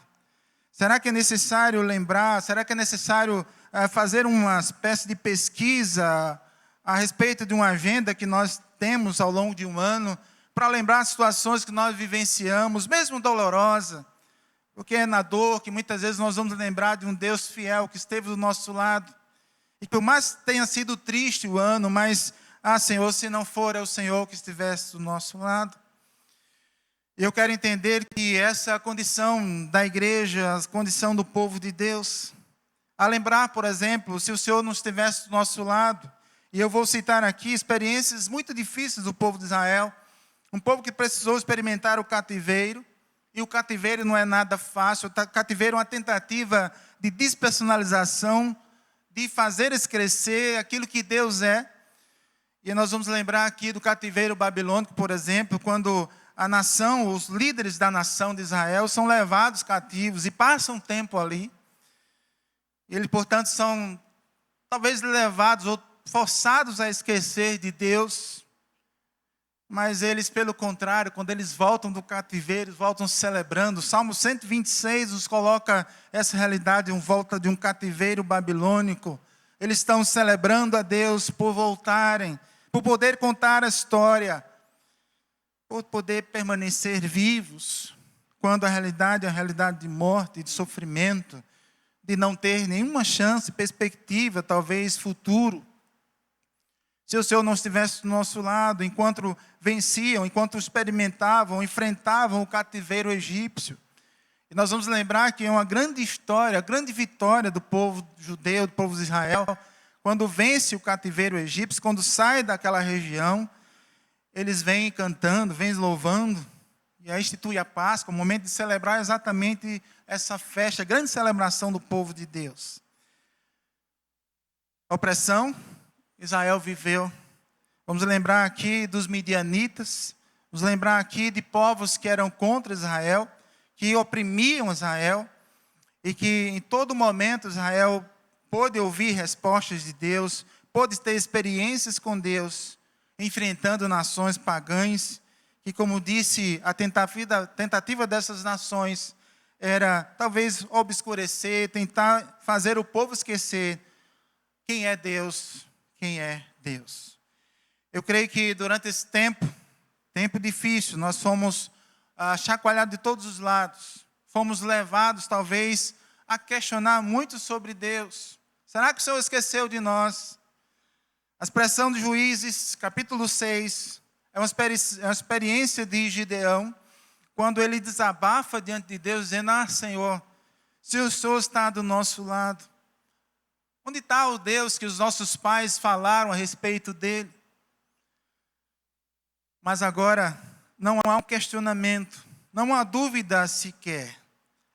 Será que é necessário lembrar, será que é necessário fazer uma espécie de pesquisa a respeito de uma agenda que nós temos ao longo de um ano, para lembrar situações que nós vivenciamos, mesmo dolorosa, porque é na dor que muitas vezes nós vamos lembrar de um Deus fiel que esteve do nosso lado. E por mais tenha sido triste o ano, mas, Senhor, se não for é o Senhor que estivesse do nosso lado. Eu quero entender que essa é a condição da igreja, a condição do povo de Deus. A lembrar, por exemplo, se o Senhor não estivesse do nosso lado, e eu vou citar aqui experiências muito difíceis do povo de Israel, um povo que precisou experimentar o cativeiro, e o cativeiro não é nada fácil. O cativeiro é uma tentativa de despersonalização, de fazer eles crescer aquilo que Deus é. E nós vamos lembrar aqui do cativeiro babilônico, por exemplo, quando a nação, os líderes da nação de Israel são levados cativos e passam tempo ali. Eles, portanto, são talvez levados ou forçados a esquecer de Deus. Mas eles, pelo contrário, quando eles voltam do cativeiro, voltam celebrando. O Salmo 126 nos coloca essa realidade, volta de um cativeiro babilônico. Eles estão celebrando a Deus por voltarem, por poder contar a história, por poder permanecer vivos, quando a realidade é a realidade de morte, de sofrimento, de não ter nenhuma chance, perspectiva, talvez futuro. Se o Senhor não estivesse do nosso lado, enquanto venciam, enquanto experimentavam, enfrentavam o cativeiro egípcio. E nós vamos lembrar que é uma grande história, a grande vitória do povo judeu, do povo de Israel, quando vence o cativeiro egípcio, quando sai daquela região, eles vêm cantando, vêm louvando, e aí institui a Páscoa, o momento de celebrar exatamente essa festa, a grande celebração do povo de Deus. A opressão, Israel viveu. Vamos lembrar aqui dos midianitas, vamos lembrar aqui de povos que eram contra Israel, que oprimiam Israel, e que em todo momento Israel pôde ouvir respostas de Deus, pôde ter experiências com Deus, enfrentando nações pagãs, que, como disse, a tentativa dessas nações era talvez obscurecer, tentar fazer o povo esquecer quem é Deus. Quem é Deus. Eu creio que durante esse tempo difícil, nós fomos chacoalhados de todos os lados. Fomos levados, talvez, a questionar muito sobre Deus. Será que o Senhor esqueceu de nós? A expressão de Juízes, capítulo 6, é uma experiência de Gideão, quando ele desabafa diante de Deus, dizendo: Senhor, se o Senhor está do nosso lado, onde está o Deus que os nossos pais falaram a respeito dele? Mas agora não há um questionamento, não há dúvida sequer,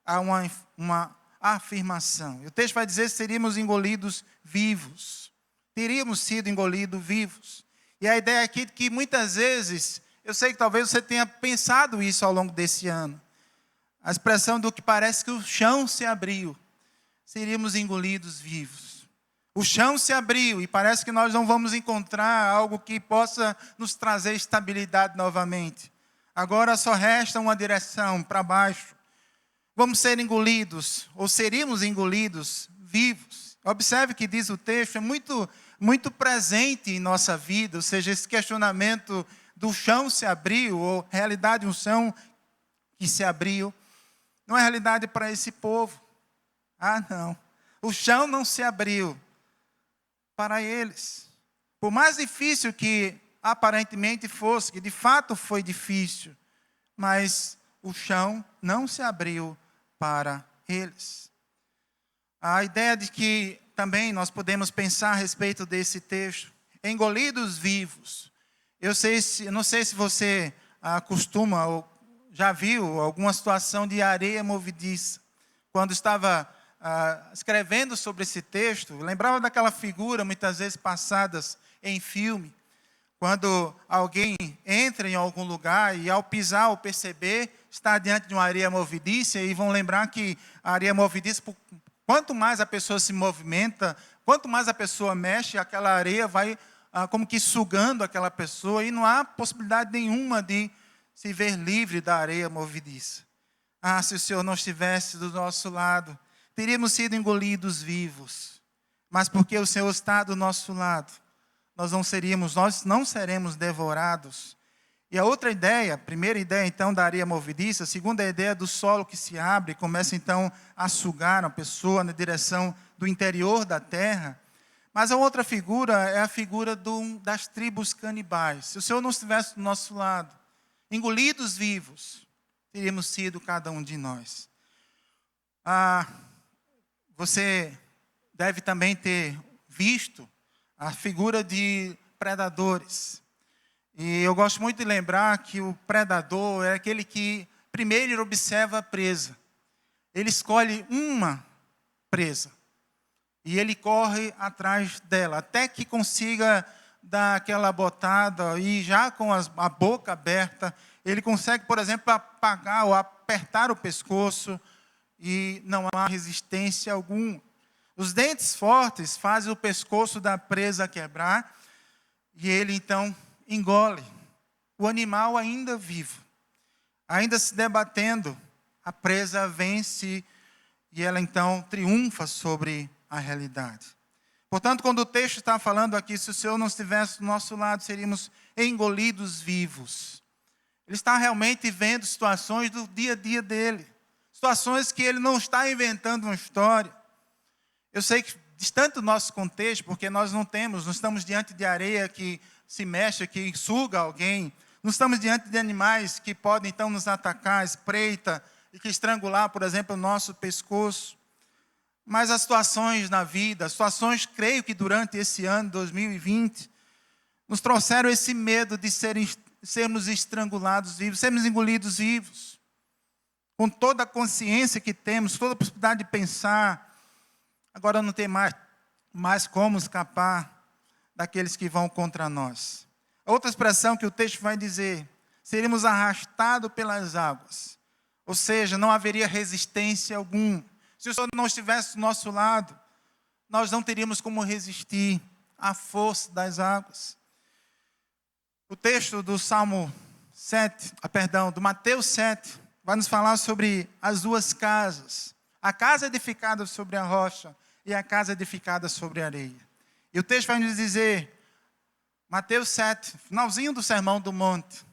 há uma afirmação. E o texto vai dizer que seríamos engolidos vivos. teríamos sido engolidos vivos. E a ideia aqui é que muitas vezes, eu sei que talvez você tenha pensado isso ao longo desse ano, a expressão do que parece que o chão se abriu, seríamos engolidos vivos. O chão se abriu e parece que nós não vamos encontrar algo que possa nos trazer estabilidade novamente. Agora só resta uma direção, para baixo. Vamos ser engolidos, ou seríamos engolidos vivos. Observe que diz o texto, é muito presente em nossa vida, ou seja, esse questionamento do chão se abriu, ou realidade, um chão que se abriu, não é realidade para esse povo. Não. O chão não se abriu para eles. Por mais difícil que aparentemente fosse, que de fato foi difícil, mas o chão não se abriu para eles. A ideia de que também nós podemos pensar a respeito desse texto, engolidos vivos. Eu não sei se você costuma ou já viu alguma situação de areia movediça. Quando estava escrevendo sobre esse texto, lembrava daquela figura, muitas vezes passadas em filme, quando alguém entra em algum lugar e ao pisar ou perceber, está diante de uma areia movediça, e vão lembrar que a areia movediça, quanto mais a pessoa se movimenta, quanto mais a pessoa mexe, aquela areia vai como que sugando aquela pessoa, e não há possibilidade nenhuma de se ver livre da areia movediça. Se o Senhor não estivesse do nosso lado, teríamos sido engolidos vivos. Mas porque o Senhor está do nosso lado, nós não seremos devorados. E a outra ideia, a primeira ideia então da areia movediça, a segunda ideia do solo que se abre e começa então a sugar a pessoa na direção do interior da terra. Mas a outra figura é a figura das tribos canibais. Se o Senhor não estivesse do nosso lado, engolidos vivos, teríamos sido cada um de nós. Você deve também ter visto a figura de predadores. E eu gosto muito de lembrar que o predador é aquele que primeiro ele observa a presa. Ele escolhe uma presa. E ele corre atrás dela, até que consiga dar aquela botada, e já com a boca aberta, ele consegue, por exemplo, apagar ou apertar o pescoço, e não há resistência alguma. Os dentes fortes fazem o pescoço da presa quebrar, e ele então engole. O animal ainda vivo, ainda se debatendo, a presa vence, e ela então triunfa sobre a realidade. Portanto, quando o texto está falando aqui, se o Senhor não estivesse do nosso lado, seríamos engolidos vivos. Ele está realmente vendo situações do dia a dia dele. Situações que ele não está inventando uma história. Eu sei que distante do nosso contexto, porque nós não estamos diante de areia que se mexe, que suga alguém. Não estamos diante de animais que podem então nos atacar, espreita, e que estrangular, por exemplo, o nosso pescoço. Mas as situações na vida, situações, creio que durante esse ano, 2020, nos trouxeram esse medo de sermos estrangulados vivos, sermos engolidos vivos. Com toda a consciência que temos, toda a possibilidade de pensar, agora não tem mais como escapar daqueles que vão contra nós. A outra expressão que o texto vai dizer, seríamos arrastados pelas águas. Ou seja, não haveria resistência alguma. Se o Senhor não estivesse do nosso lado, nós não teríamos como resistir à força das águas. O texto do do Mateus 7, vai nos falar sobre as duas casas. A casa edificada sobre a rocha e a casa edificada sobre a areia. E o texto vai nos dizer, Mateus 7, finalzinho do Sermão do Monte.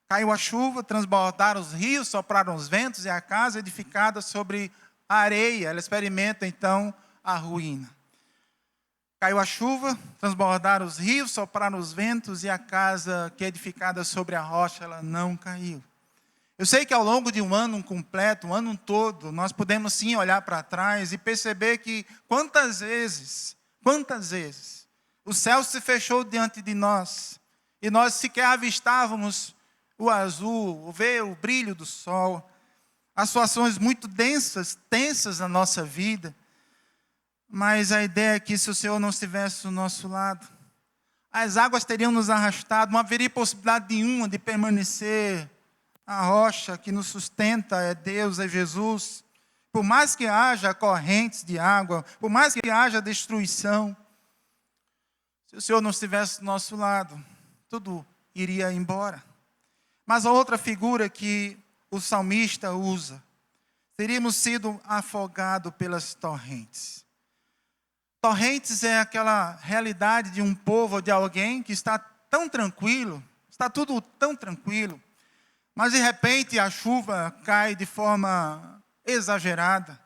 Caiu a chuva, transbordaram os rios, sopraram os ventos, e a casa edificada sobre a areia, ela experimenta então a ruína. Caiu a chuva, transbordaram os rios, sopraram os ventos, e a casa que é edificada sobre a rocha, ela não caiu. Eu sei que ao longo de um ano completo, um ano todo, nós podemos sim olhar para trás e perceber que quantas vezes, o céu se fechou diante de nós, e nós sequer avistávamos o azul, ver o brilho do sol. Há situações muito tensas na nossa vida. Mas a ideia é que se o Senhor não estivesse do nosso lado, as águas teriam nos arrastado, não haveria possibilidade nenhuma de permanecer. A rocha que nos sustenta é Deus, é Jesus. Por mais que haja correntes de água, por mais que haja destruição, se o Senhor não estivesse do nosso lado, tudo iria embora. Mas a outra figura que o salmista usa, teríamos sido afogados pelas torrentes. Torrentes é aquela realidade de um povo, de alguém que está tão tranquilo, está tudo tão tranquilo, mas de repente a chuva cai de forma exagerada,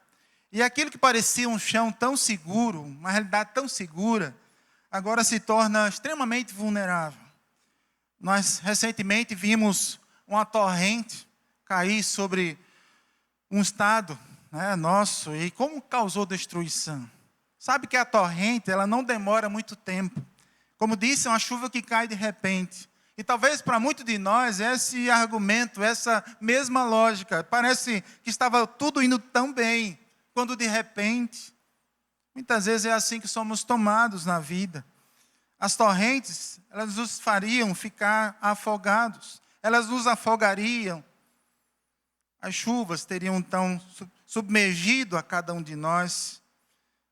e aquilo que parecia um chão tão seguro, uma realidade tão segura, agora se torna extremamente vulnerável. Nós recentemente vimos uma torrente cair sobre um estado, nosso, e como causou destruição. Sabe que a torrente, ela não demora muito tempo. Como disse, é uma chuva que cai de repente. E talvez para muitos de nós, esse argumento, essa mesma lógica, parece que estava tudo indo tão bem, quando de repente, muitas vezes é assim que somos tomados na vida. As torrentes, elas nos fariam ficar afogados, elas nos afogariam. As chuvas teriam então submergido a cada um de nós.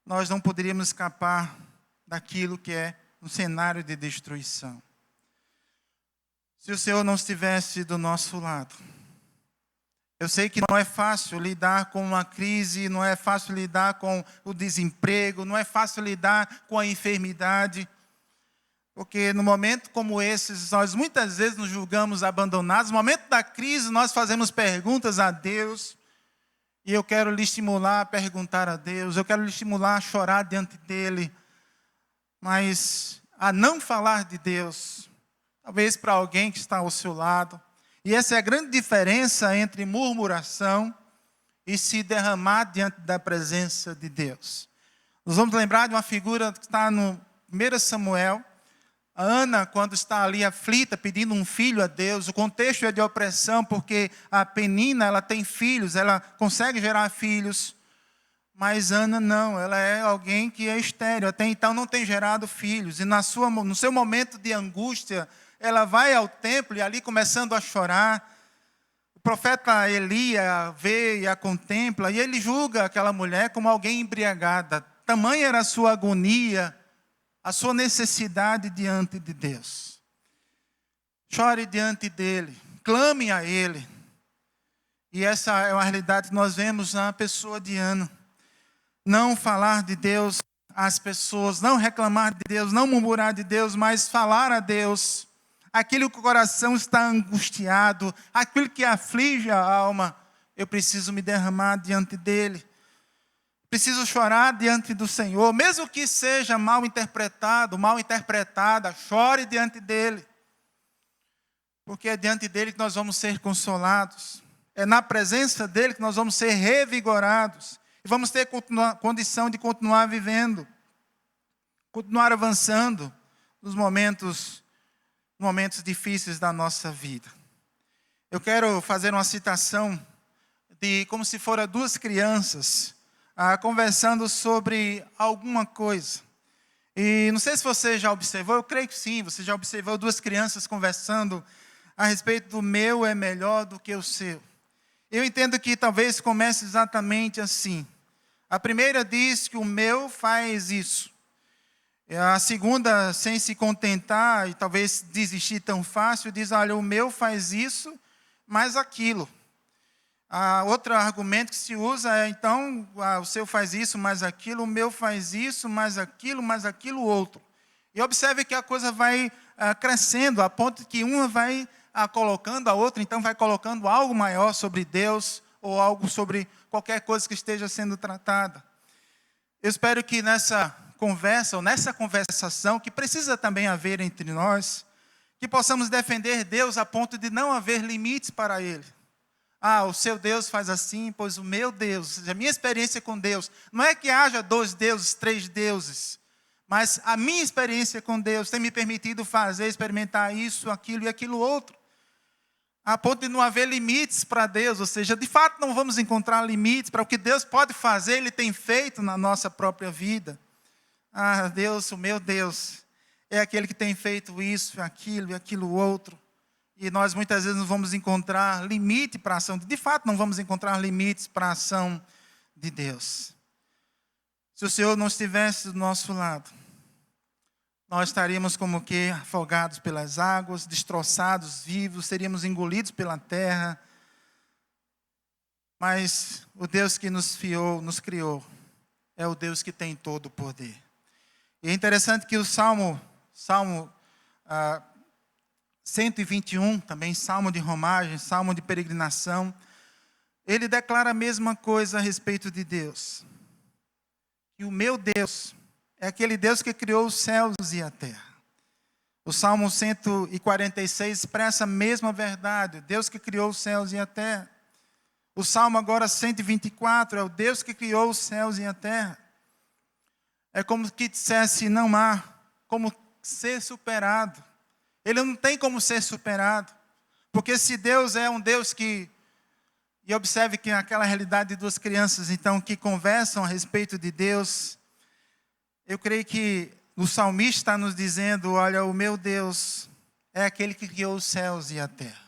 Nós não poderíamos escapar daquilo que é um cenário de destruição. Se o Senhor não estivesse do nosso lado, eu sei que não é fácil lidar com uma crise, não é fácil lidar com o desemprego, não é fácil lidar com a enfermidade, porque no momento como esses, nós muitas vezes nos julgamos abandonados. No momento da crise, nós fazemos perguntas a Deus. E eu quero lhe estimular a perguntar a Deus, eu quero lhe estimular a chorar diante dEle, mas a não falar de Deus, talvez para alguém que está ao seu lado. E essa é a grande diferença entre murmuração e se derramar diante da presença de Deus. Nós vamos lembrar de uma figura que está no 1 Samuel, a Ana, quando está ali aflita, pedindo um filho a Deus. O contexto é de opressão, porque a Penina, ela tem filhos, ela consegue gerar filhos. Mas Ana não, ela é alguém que é estéril, até então não tem gerado filhos. E no seu momento de angústia, ela vai ao templo e ali começando a chorar. O profeta Elia vê e a contempla, e ele julga aquela mulher como alguém embriagada. Tamanha era a sua agonia, a sua necessidade diante de Deus. Chore diante dEle, clame a Ele. E essa é uma realidade que nós vemos na pessoa de Ana. Não falar de Deus às pessoas, não reclamar de Deus, não murmurar de Deus, mas falar a Deus. Aquilo que o coração está angustiado, aquilo que aflige a alma, eu preciso me derramar diante dEle. Preciso chorar diante do Senhor, mesmo que seja mal interpretado, mal interpretada, chore diante dEle. Porque é diante dEle que nós vamos ser consolados. É na presença dEle que nós vamos ser revigorados. E vamos ter condição de continuar vivendo, continuar avançando nos momentos difíceis da nossa vida. Eu quero fazer uma citação de como se foram duas crianças conversando sobre alguma coisa. E não sei se você já observou, eu creio que sim, você já observou duas crianças conversando a respeito do meu é melhor do que o seu. Eu entendo que talvez comece exatamente assim. A primeira diz que o meu faz isso. A segunda, sem se contentar e talvez desistir tão fácil, diz, olha, o meu faz isso, mas aquilo. Outro argumento que se usa é, então, o seu faz isso, mais aquilo, o meu faz isso, mais aquilo outro. E observe que a coisa vai crescendo, a ponto que uma vai colocando a outra, então vai colocando algo maior sobre Deus, ou algo sobre qualquer coisa que esteja sendo tratada. Eu espero que nessa conversa, ou nessa conversação, que precisa também haver entre nós, que possamos defender Deus a ponto de não haver limites para Ele. O seu Deus faz assim, pois o meu Deus, a minha experiência com Deus, não é que haja 2 deuses, 3 deuses, mas a minha experiência com Deus tem me permitido fazer, experimentar isso, aquilo e aquilo outro. a ponto de não haver limites para Deus, ou seja, de fato não vamos encontrar limites para o que Deus pode fazer, Ele tem feito na nossa própria vida. Ah, Deus, o meu Deus, é aquele que tem feito isso, aquilo e aquilo outro. E nós muitas vezes não vamos encontrar limite para a ação, de fato não vamos encontrar limites para a ação de Deus. Se o Senhor não estivesse do nosso lado, nós estaríamos como que afogados pelas águas, destroçados, vivos, seríamos engolidos pela terra. Mas o Deus que nos fiou, nos criou, é o Deus que tem todo o poder. E é interessante que o Salmo 121, também Salmo de romagem, Salmo de peregrinação, ele declara a mesma coisa a respeito de Deus. E o meu Deus é aquele Deus que criou os céus e a terra. O Salmo 146 expressa a mesma verdade. Deus que criou os céus e a terra. O Salmo agora 124 é o Deus que criou os céus e a terra. É como que dissesse, não há como ser superado. Ele não tem como ser superado. Porque se Deus é um Deus que... E observe que naquela realidade de duas crianças, então, que conversam a respeito de Deus... Eu creio que o salmista está nos dizendo, olha, o meu Deus é aquele que criou os céus e a terra.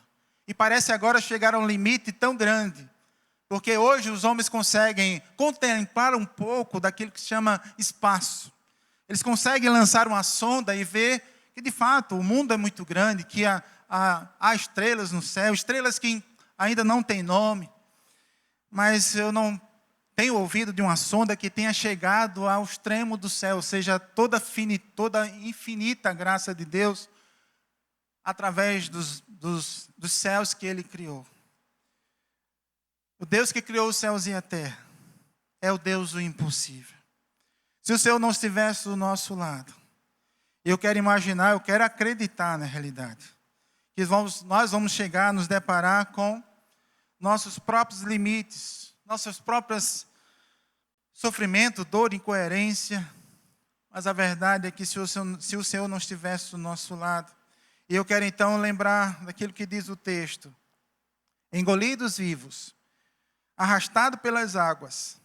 E parece agora chegar a um limite tão grande, porque hoje os homens conseguem contemplar um pouco daquilo que se chama espaço. Eles conseguem lançar uma sonda e ver que de fato o mundo é muito grande, que há estrelas no céu, estrelas que ainda não têm nome, mas eu não tenho ouvido de uma sonda que tenha chegado ao extremo do céu, ou seja, toda infinita graça de Deus, através dos céus que Ele criou. O Deus que criou os céus e a terra, é o Deus do impossível. Se o Senhor não estivesse do nosso lado, eu quero imaginar, eu quero acreditar na realidade, que nós vamos chegar a nos deparar com nossos próprios limites, nossas próprias sofrimento, dor, incoerência. Mas a verdade é que se o Senhor não estivesse do nosso lado, e eu quero então lembrar daquilo que diz o texto: engolidos vivos, arrastados pelas águas,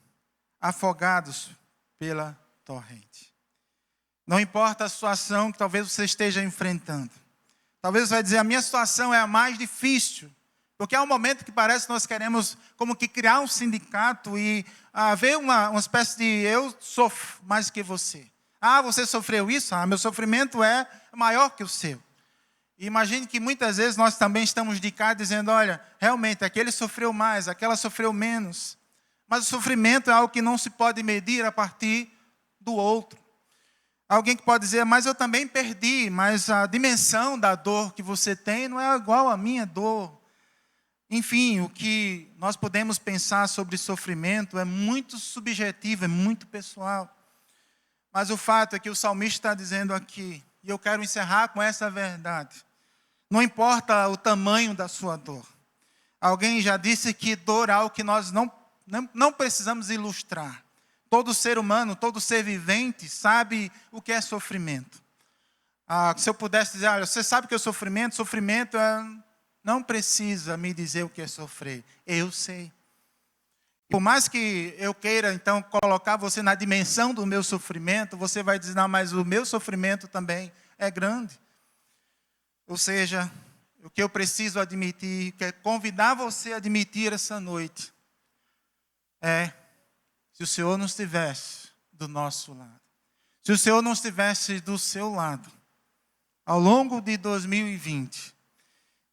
afogados pela torrente. Não importa a situação que talvez você esteja enfrentando. Talvez você vai dizer, a minha situação é a mais difícil. Porque há um momento que parece que nós queremos como que criar um sindicato e haver uma espécie de eu sofro mais que você. Ah, você sofreu isso? Ah, meu sofrimento é maior que o seu. E imagine que muitas vezes nós também estamos de cá dizendo, olha, realmente aquele sofreu mais, aquela sofreu menos. Mas o sofrimento é algo que não se pode medir a partir do outro. Alguém que pode dizer, mas eu também perdi, mas a dimensão da dor que você tem não é igual à minha dor. Enfim, o que nós podemos pensar sobre sofrimento é muito subjetivo, é muito pessoal. Mas o fato é que o salmista está dizendo aqui, e eu quero encerrar com essa verdade. Não importa o tamanho da sua dor. Alguém já disse que dor é algo que nós não precisamos ilustrar. Todo ser humano, todo ser vivente sabe o que é sofrimento. Se eu pudesse dizer, olha, você sabe o que é sofrimento? Sofrimento é... Não precisa me dizer o que é sofrer. Eu sei. Por mais que eu queira, então, colocar você na dimensão do meu sofrimento, você vai dizer, não, mas o meu sofrimento também é grande. Ou seja, o que eu preciso admitir, que é convidar você a admitir essa noite, é, se o Senhor não estivesse do nosso lado, se o Senhor não estivesse do seu lado, ao longo de 2020,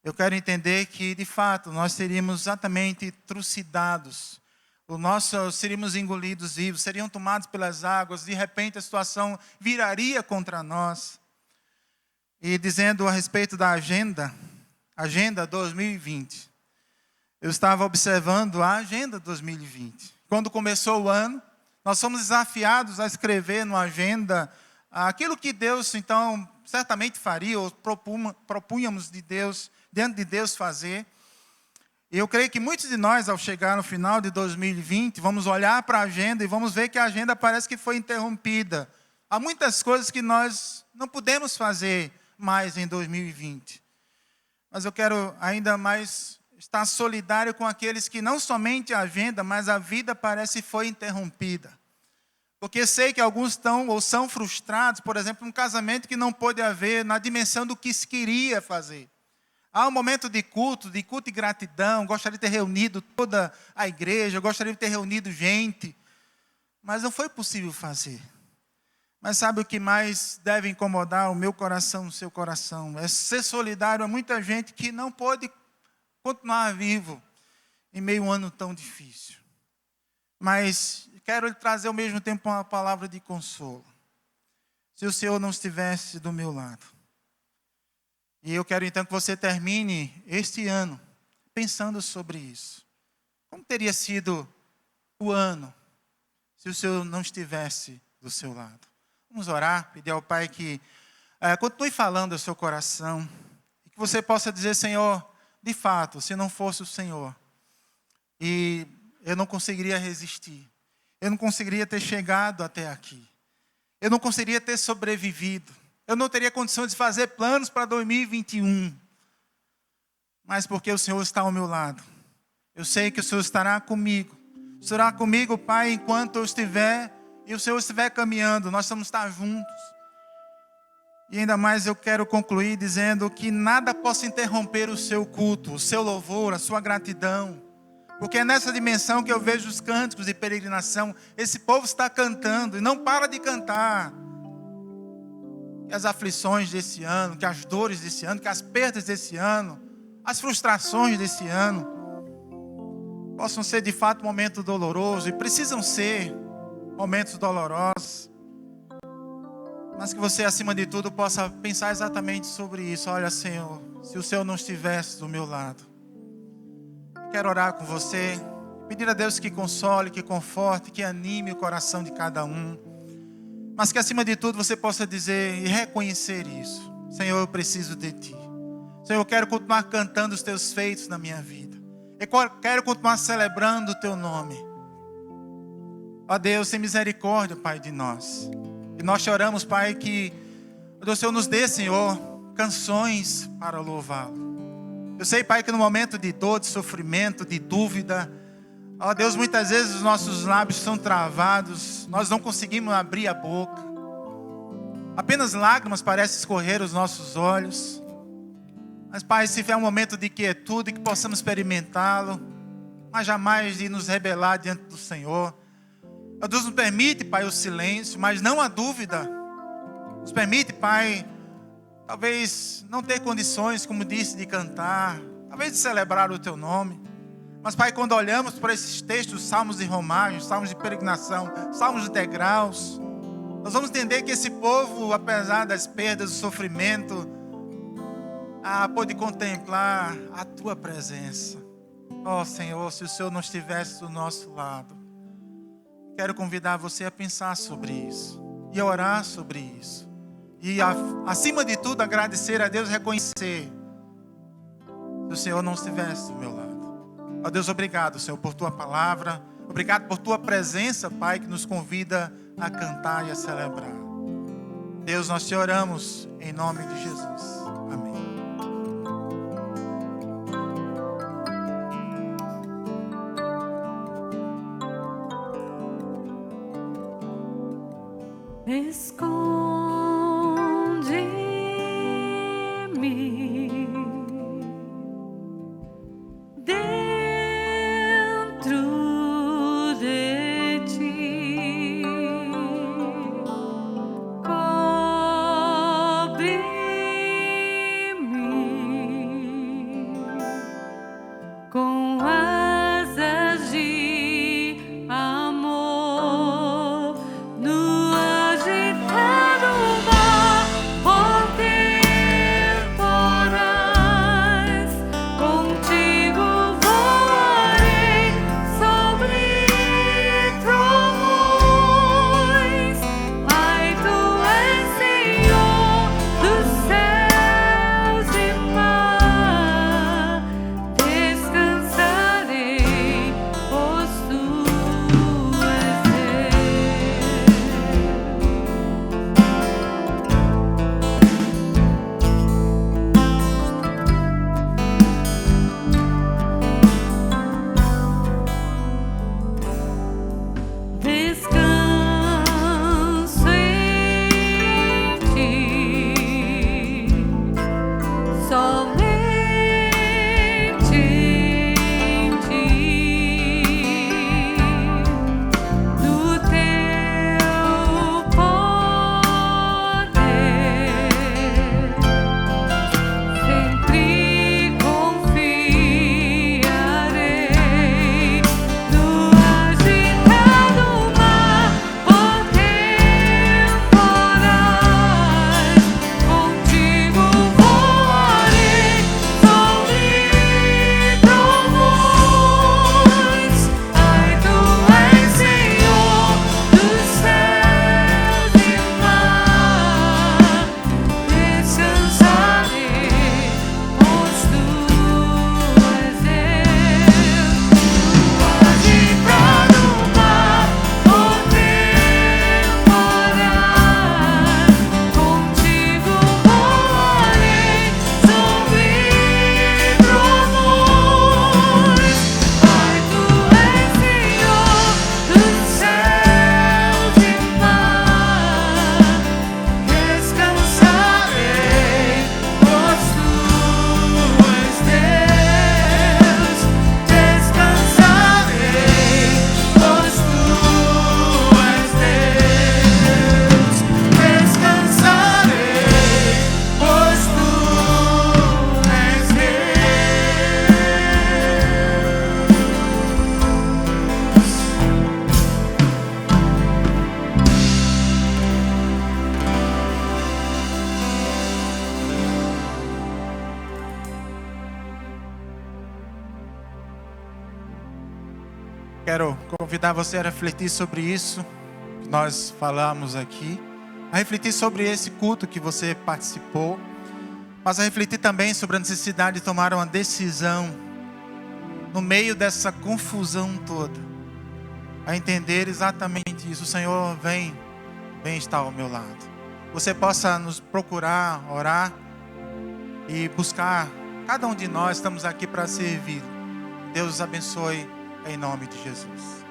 eu quero entender que, de fato, nós seríamos exatamente trucidados. Seríamos engolidos vivos, seriam tomados pelas águas. De repente, a situação viraria contra nós. E dizendo a respeito da agenda 2020. Eu estava observando a agenda 2020. Quando começou o ano, nós fomos desafiados a escrever na agenda aquilo que Deus, então, certamente faria, ou propunhamos diante de Deus fazer. E eu creio que muitos de nós, ao chegar no final de 2020, vamos olhar para a agenda e vamos ver que a agenda parece que foi interrompida. Há muitas coisas que nós não pudemos fazer mais em 2020. mas eu quero ainda mais estar solidário com aqueles que não somente a agenda, mas a vida parece que foi interrompida. Porque sei que alguns estão ou são frustrados, por exemplo, num casamento que não pôde haver na dimensão do que se queria fazer. Há um momento de culto e gratidão, gostaria de ter reunido toda a igreja, gostaria de ter reunido gente, mas não foi possível fazer. Mas sabe o que mais deve incomodar o meu coração, o seu coração? É ser solidário a muita gente que não pôde continuar vivo em meio a um ano tão difícil. Mas quero lhe trazer ao mesmo tempo uma palavra de consolo. Se o Senhor não estivesse do meu lado. E eu quero então que você termine este ano pensando sobre isso. Como teria sido o ano se o Senhor não estivesse do seu lado? Vamos orar, pedir ao Pai que continue falando ao seu coração. E que você possa dizer, Senhor, de fato, se não fosse o Senhor, e eu não conseguiria resistir. Eu não conseguiria ter chegado até aqui. Eu não conseguiria ter sobrevivido. Eu não teria condições de fazer planos para 2021. Mas porque o Senhor está ao meu lado. Eu sei que o Senhor estará comigo. Estará comigo, Pai, enquanto eu estiver e o Senhor estiver caminhando. Nós vamos estar juntos. E ainda mais eu quero concluir dizendo que nada possa interromper o seu culto, o seu louvor, a sua gratidão. Porque é nessa dimensão que eu vejo os cânticos de peregrinação. Esse povo está cantando e não para de cantar. Que as aflições desse ano, que as dores desse ano, que as perdas desse ano, as frustrações desse ano, possam ser de fato um momento doloroso, e precisam ser momentos dolorosos, mas que você acima de tudo possa pensar exatamente sobre isso. Olha, Senhor, se o Senhor não estivesse do meu lado, quero orar com você, pedir a Deus que console, que conforte, que anime o coração de cada um. Mas que acima de tudo você possa dizer e reconhecer isso. Senhor, eu preciso de Ti. Senhor, eu quero continuar cantando os Teus feitos na minha vida. Eu quero continuar celebrando o Teu nome. Ó Deus, tem misericórdia, Pai, de nós. E nós choramos, Pai, que o Senhor nos dê, Senhor, canções para louvá-lo. Eu sei, Pai, que no momento de dor, de sofrimento, de dúvida, ó Deus, muitas vezes os nossos lábios são travados, nós não conseguimos abrir a boca. Apenas lágrimas parecem escorrer os nossos olhos. Mas, Pai, se vier um momento de quietude, que possamos experimentá-lo, mas jamais de nos rebelar diante do Senhor. Ó Deus, nos permite, Pai, o silêncio, mas não a dúvida. Nos permite, Pai, talvez não ter condições, como disse, de cantar, talvez de celebrar o Teu nome. Mas, Pai, quando olhamos para esses textos, salmos de romagem, salmos de peregrinação, salmos de degraus, nós vamos entender que esse povo, apesar das perdas, do sofrimento, pôde contemplar a Tua presença. Ó Senhor, se o Senhor não estivesse do nosso lado, quero convidar você a pensar sobre isso e a orar sobre isso. E acima de tudo, agradecer a Deus, reconhecer se o Senhor não estivesse do meu lado. Ó Deus, obrigado, Senhor, por Tua palavra. Obrigado por Tua presença, Pai, que nos convida a cantar e a celebrar. Deus, nós Te oramos em nome de Jesus. Amém. Esconde-me dentro de Ti, cobre-me com asas de amor no agitado Quero convidar você a refletir sobre isso que nós falamos aqui, a refletir sobre esse culto que você participou, mas a refletir também sobre a necessidade de tomar uma decisão no meio dessa confusão toda, a entender exatamente isso. O Senhor vem estar ao meu lado. Você possa nos procurar, orar e buscar. Cada um de nós estamos aqui para servir. Deus os abençoe em nome de Jesus.